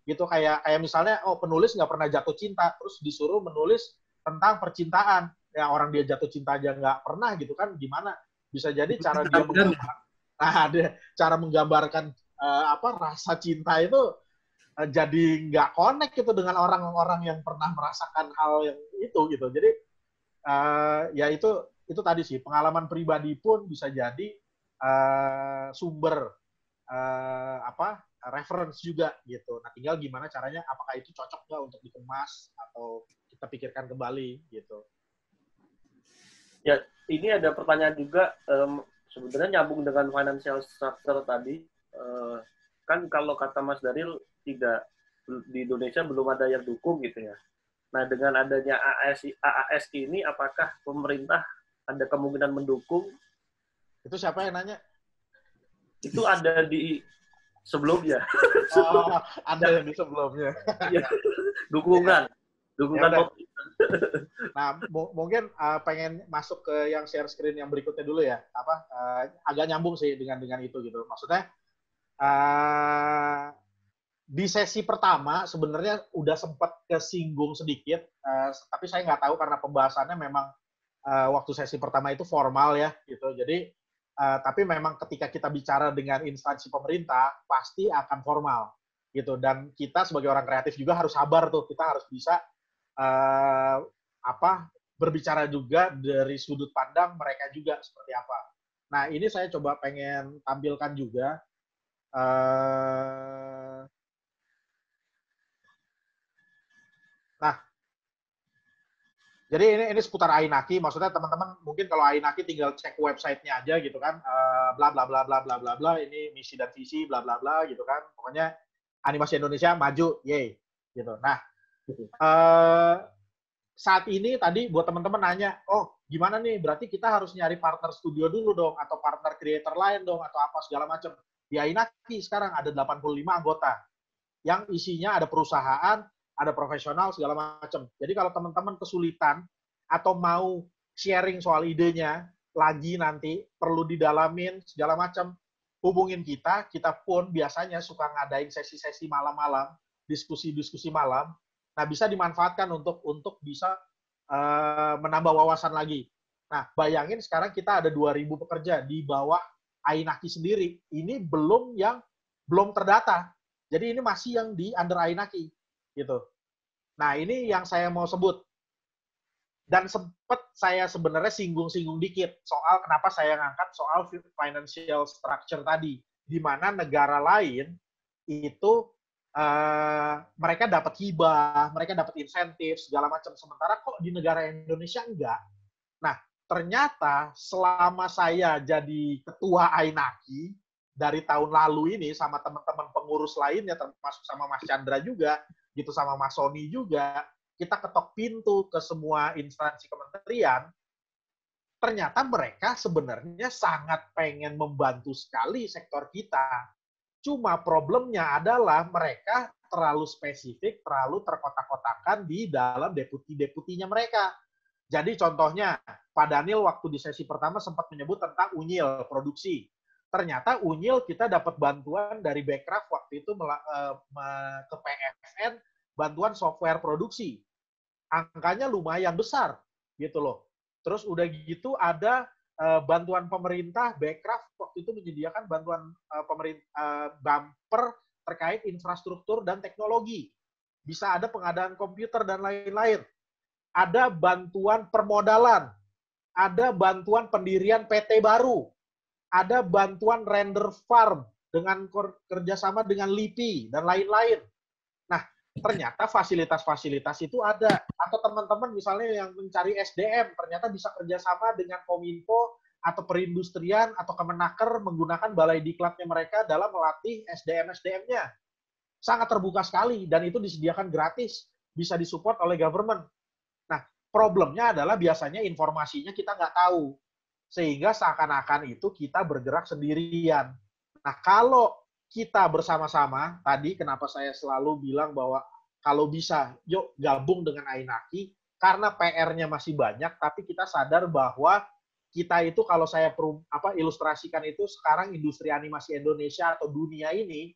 gitu kayak misalnya, penulis nggak pernah jatuh cinta, terus disuruh menulis tentang percintaan, ya orang dia jatuh cinta aja nggak pernah gitu kan, gimana? Bisa jadi cara dia menggambarkan rasa cinta itu jadi nggak connect gitu dengan orang-orang yang pernah merasakan hal yang itu gitu. Jadi ya itu tadi sih, pengalaman pribadi pun bisa jadi sumber reference juga gitu. Nah, tinggal gimana caranya, apakah itu cocok nggak untuk dikemas atau kita pikirkan kembali gitu. Ya, ini ada pertanyaan juga, sebenarnya nyambung dengan financial structure tadi. Kan kalau kata Mas Daryl, tidak, di Indonesia belum ada yang dukung gitu ya. Nah, dengan adanya AAS ini, apakah pemerintah ada kemungkinan mendukung? Itu siapa yang nanya? Itu ada di sebelumnya. Oh, ada yang di sebelumnya. Dukungan. Ya, nah, mungkin pengen masuk ke yang share screen yang berikutnya dulu ya. Agak nyambung sih dengan itu gitu. Maksudnya di sesi pertama sebenarnya udah sempat kesinggung sedikit, tapi saya nggak tahu karena pembahasannya memang waktu sesi pertama itu formal ya gitu. Jadi tapi memang ketika kita bicara dengan instansi pemerintah pasti akan formal gitu, dan kita sebagai orang kreatif juga harus sabar tuh, kita harus bisa berbicara juga dari sudut pandang mereka juga seperti apa. Nah, ini saya coba pengen tampilkan juga. Nah, jadi ini seputar Ainaki. Maksudnya teman-teman mungkin kalau Ainaki tinggal cek websitenya aja gitu kan, bla bla bla bla bla bla bla. Ini misi dan visi bla bla bla gitu kan. Pokoknya animasi Indonesia maju, yay gitu. Nah, saat ini tadi buat teman-teman nanya, gimana nih? Berarti kita harus nyari partner studio dulu dong, atau partner creator lain dong, atau apa segala macam. Di Ainaki sekarang ada 85 anggota yang isinya ada perusahaan, ada profesional, segala macam. Jadi kalau teman-teman kesulitan atau mau sharing soal idenya lagi nanti, perlu didalamin, segala macam, hubungin kita. Kita pun biasanya suka ngadain sesi-sesi malam-malam, diskusi-diskusi malam. Nah, bisa dimanfaatkan untuk bisa menambah wawasan lagi. Nah, bayangin sekarang kita ada 2.000 pekerja di bawah Ainaki sendiri. Ini belum terdata. Jadi ini masih yang di under Ainaki gitu. Nah, ini yang saya mau sebut. Dan sempat saya sebenarnya singgung-singgung dikit soal kenapa saya ngangkat soal financial structure tadi, di mana negara lain itu mereka dapat hibah, mereka dapat insentif segala macam, sementara kok di negara Indonesia enggak. Nah, ternyata selama saya jadi ketua Ainaki dari tahun lalu ini sama teman-teman pengurus lainnya, termasuk sama Mas Chandra juga, gitu sama Mas Sony juga, kita ketok pintu ke semua instansi kementerian, ternyata mereka sebenarnya sangat pengen membantu sekali sektor kita. Cuma problemnya adalah mereka terlalu spesifik, terlalu terkotak-kotakan di dalam deputi-deputinya mereka. Jadi contohnya, Pak Daniel waktu di sesi pertama sempat menyebut tentang unyil produksi. Ternyata unyil kita dapat bantuan dari Bekraf waktu itu ke PFN, bantuan software produksi. Angkanya lumayan besar, gitu loh. Terus udah gitu ada bantuan pemerintah, Bekraf waktu itu menyediakan bantuan pemerintah bumper terkait infrastruktur dan teknologi. Bisa ada pengadaan komputer dan lain-lain. Ada bantuan permodalan, ada bantuan pendirian PT baru, ada bantuan render farm dengan kerjasama dengan LIPI dan lain-lain. Nah, ternyata fasilitas-fasilitas itu ada. Atau teman-teman misalnya yang mencari SDM, ternyata bisa kerjasama dengan Kominfo atau perindustrian atau Kemenaker menggunakan balai diklatnya mereka dalam melatih SDM-SDM-nya. Sangat terbuka sekali, dan itu disediakan gratis, bisa disupport oleh government. Nah, problemnya adalah biasanya informasinya kita nggak tahu. Sehingga seakan-akan itu kita bergerak sendirian. Nah, kalau kita bersama-sama, tadi kenapa saya selalu bilang bahwa kalau bisa, yuk gabung dengan Ainaki, karena PR-nya masih banyak, tapi kita sadar bahwa kita itu, kalau saya ilustrasikan itu, sekarang industri animasi Indonesia atau dunia ini,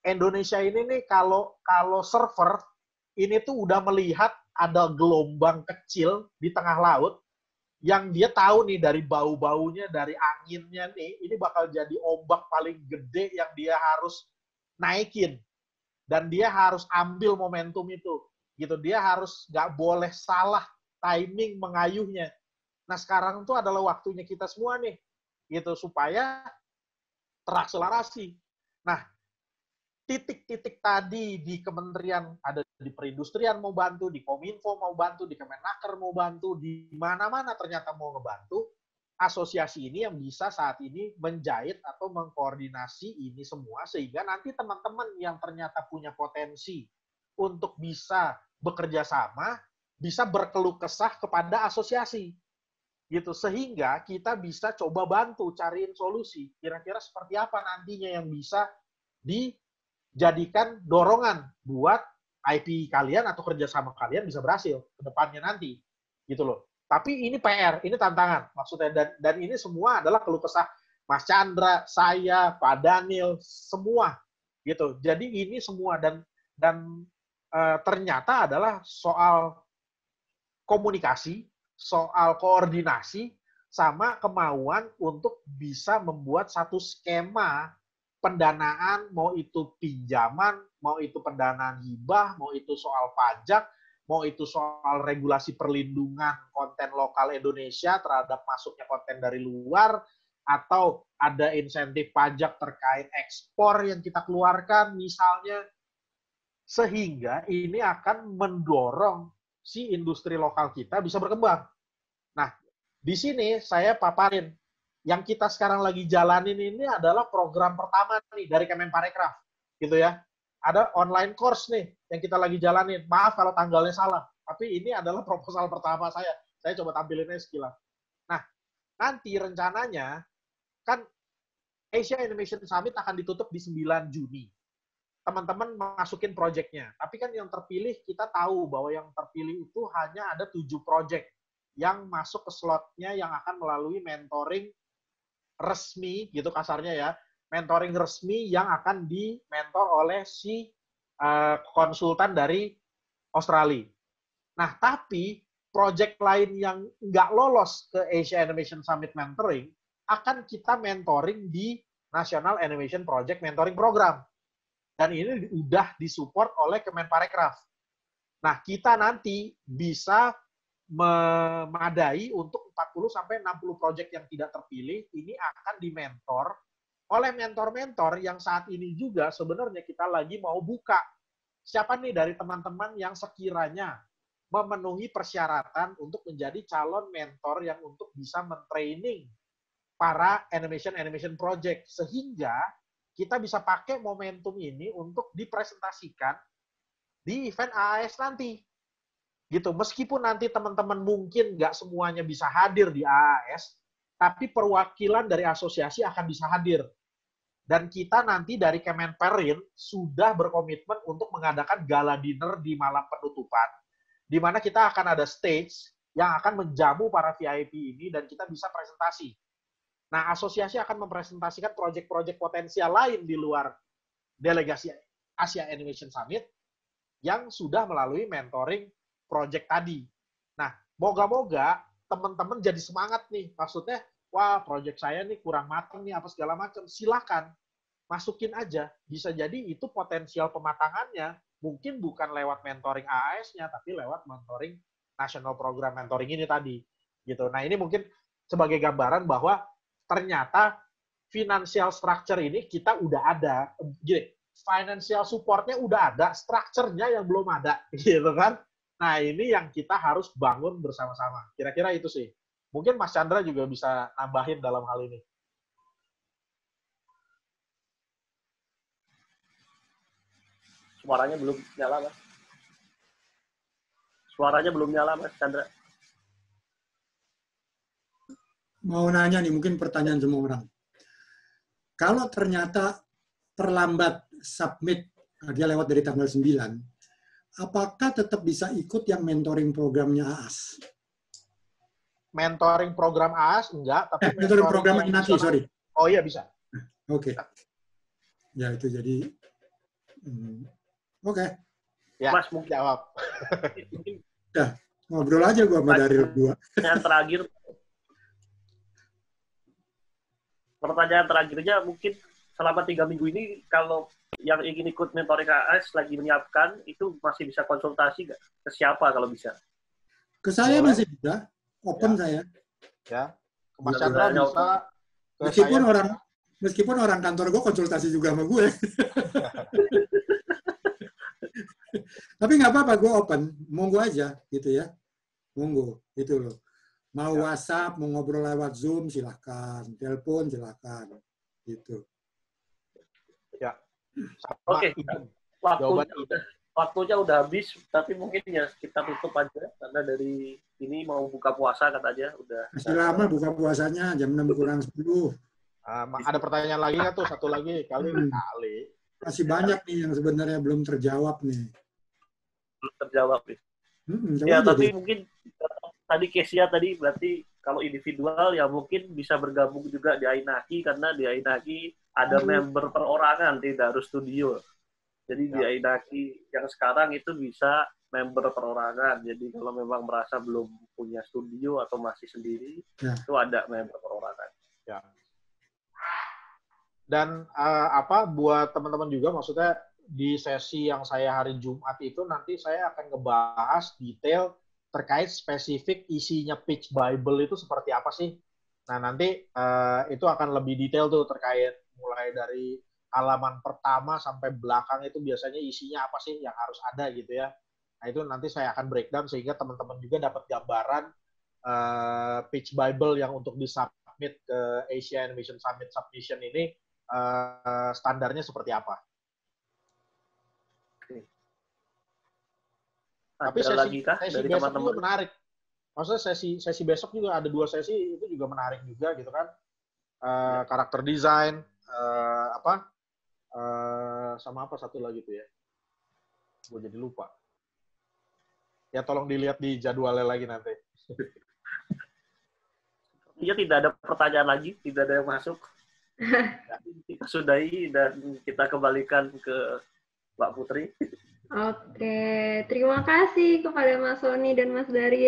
Indonesia ini nih kalau server, ini tuh udah melihat ada gelombang kecil di tengah laut, yang dia tahu nih dari bau-baunya, dari anginnya nih, ini bakal jadi ombak paling gede yang dia harus naikin. Dan dia harus ambil momentum itu. Gitu. Dia harus nggak boleh salah timing mengayuhnya. Nah, sekarang itu adalah waktunya kita semua nih. Gitu, supaya terakselerasi. Nah, titik-titik tadi di kementerian, ada di perindustrian mau bantu, di Kominfo mau bantu, di Kemenaker mau bantu, di mana-mana ternyata mau ngebantu, asosiasi ini yang bisa saat ini menjahit atau mengkoordinasi ini semua, sehingga nanti teman-teman yang ternyata punya potensi untuk bisa bekerja sama, bisa berkeluh kesah kepada asosiasi. Gitu, sehingga kita bisa coba bantu cariin solusi. Kira-kira seperti apa nantinya yang bisa dijadikan dorongan buat IP kalian atau kerjasama kalian bisa berhasil ke depannya nanti, gitu loh. Tapi ini PR, ini tantangan maksudnya, dan ini semua adalah keluh kesah Mas Chandra, saya, Pak Daniel, semua, gitu. Jadi ini semua dan ternyata adalah soal komunikasi, soal koordinasi, sama kemauan untuk bisa membuat satu skema pendanaan, mau itu pinjaman, mau itu pendanaan hibah, mau itu soal pajak, mau itu soal regulasi perlindungan konten lokal Indonesia terhadap masuknya konten dari luar, atau ada insentif pajak terkait ekspor yang kita keluarkan misalnya, sehingga ini akan mendorong si industri lokal kita bisa berkembang. Nah, di sini saya paparin yang kita sekarang lagi jalanin ini adalah program pertama nih dari Kemenparekraf, gitu ya. Ada online course nih yang kita lagi jalanin. Maaf kalau tanggalnya salah, tapi ini adalah proposal pertama saya. Saya coba tampilinnya sekilas. Nah, nanti rencananya kan Asia Animation Summit akan ditutup di 9 Juni. Teman-teman masukin project-nya. Tapi kan yang terpilih, kita tahu bahwa yang terpilih itu hanya ada 7 project yang masuk ke slotnya yang akan melalui mentoring resmi, gitu kasarnya ya, mentoring resmi yang akan di-mentor oleh si konsultan dari Australia. Nah, tapi project lain yang nggak lolos ke Asia Animation Summit Mentoring akan kita mentoring di National Animation Project Mentoring Program. Dan ini udah disupport oleh Kemenparekraf. Nah, kita nanti bisa memadai untuk 40-60 proyek yang tidak terpilih, ini akan dimentor oleh mentor-mentor yang saat ini juga sebenarnya kita lagi mau buka. Siapa nih dari teman-teman yang sekiranya memenuhi persyaratan untuk menjadi calon mentor yang untuk bisa mentraining para animation project, sehingga kita bisa pakai momentum ini untuk dipresentasikan di event AAS nanti. Gitu. Meskipun nanti teman-teman mungkin nggak semuanya bisa hadir di AAS, tapi perwakilan dari asosiasi akan bisa hadir. Dan kita nanti dari Kemenperin sudah berkomitmen untuk mengadakan gala dinner di malam penutupan, di mana kita akan ada stage yang akan menjamu para VIP ini dan kita bisa presentasi. Nah, asosiasi akan mempresentasikan proyek-proyek potensial lain di luar delegasi Asia Animation Summit yang sudah melalui mentoring proyek tadi. Nah, moga-moga teman-teman jadi semangat nih. Maksudnya, wah, proyek saya nih kurang matang nih, apa segala macam. Silakan, masukin aja. Bisa jadi itu potensial pematangannya mungkin bukan lewat mentoring AAS-nya, tapi lewat mentoring National Program Mentoring ini tadi. Gitu. Nah, ini mungkin sebagai gambaran bahwa ternyata financial structure ini kita udah ada. Gini, financial support-nya udah ada, structure-nya yang belum ada. Gitu kan? Nah, ini yang kita harus bangun bersama-sama. Kira-kira itu sih. Mungkin Mas Chandra juga bisa nambahin dalam hal ini. Suaranya belum nyala, Mas. Suaranya belum nyala, Mas Chandra. Mau nanya nih, mungkin pertanyaan semua orang. Kalau ternyata terlambat submit, dia lewat dari tanggal 9, apakah tetap bisa ikut yang mentoring programnya AAS? Mentoring program AAS enggak, tapi mentoring program INAKI, sorry. Oh iya, bisa. Oke. Ya, itu jadi... Oke. Ya, Mas, mungkin jawab. Ya, ngobrol aja gua sama Daryl 2. Pertanyaan terakhirnya mungkin selama 3 minggu ini kalau yang ingin ikut mentoring AAS lagi menyiapkan itu masih bisa konsultasi nggak? Ke siapa kalau bisa? Ke saya masih bisa, open saya. Ya, ke Mas Chandra bisa. Meskipun orang kantor gue konsultasi juga sama gue. Tapi nggak apa-apa, gue open, monggo aja gitu ya, monggo gitu loh. Mau WhatsApp, mau ngobrol lewat Zoom, silahkan. Telepon, silahkan. Gitu. Ya. Oke. Waktunya udah habis, tapi mungkin ya kita tutup aja. Karena dari ini mau buka puasa katanya. Masih lama buka puasanya, jam 6 kurang 10. Ada pertanyaan lagi nggak tuh? Satu lagi, kali. Masih banyak nih yang sebenarnya belum terjawab nih. Belum terjawab nih. Ya, tapi deh. mungkin tadi case-nya tadi berarti kalau individual ya mungkin bisa bergabung juga di AINAKI karena di AINAKI ada member perorangan, tidak harus studio. Jadi di AINAKI yang sekarang itu bisa member perorangan. Jadi kalau memang merasa belum punya studio atau masih sendiri, itu ada member perorangan. Ya. Dan buat teman-teman juga, maksudnya di sesi yang saya hari Jumat itu nanti saya akan ngebahas detail terkait spesifik isinya Pitch Bible itu seperti apa sih. Nah, nanti itu akan lebih detail tuh terkait mulai dari halaman pertama sampai belakang itu biasanya isinya apa sih yang harus ada gitu ya. Nah, itu nanti saya akan breakdown sehingga teman-teman juga dapat gambaran Pitch Bible yang untuk disubmit ke Asia Animation Summit Submission ini standarnya seperti apa. Tapi sesi besok juga menarik. Maksudnya sesi besok juga ada 2 sesi, itu juga menarik juga gitu kan. Karakter design, sama apa satu lagi tuh ya. Gue jadi lupa. Ya tolong dilihat di jadwalnya lagi nanti. Iya, tidak ada pertanyaan lagi, tidak ada yang masuk. Kita sudahi dan kita kembalikan ke Mbak Putri. Oke, terima kasih kepada Mas Sony dan Mas Daryl.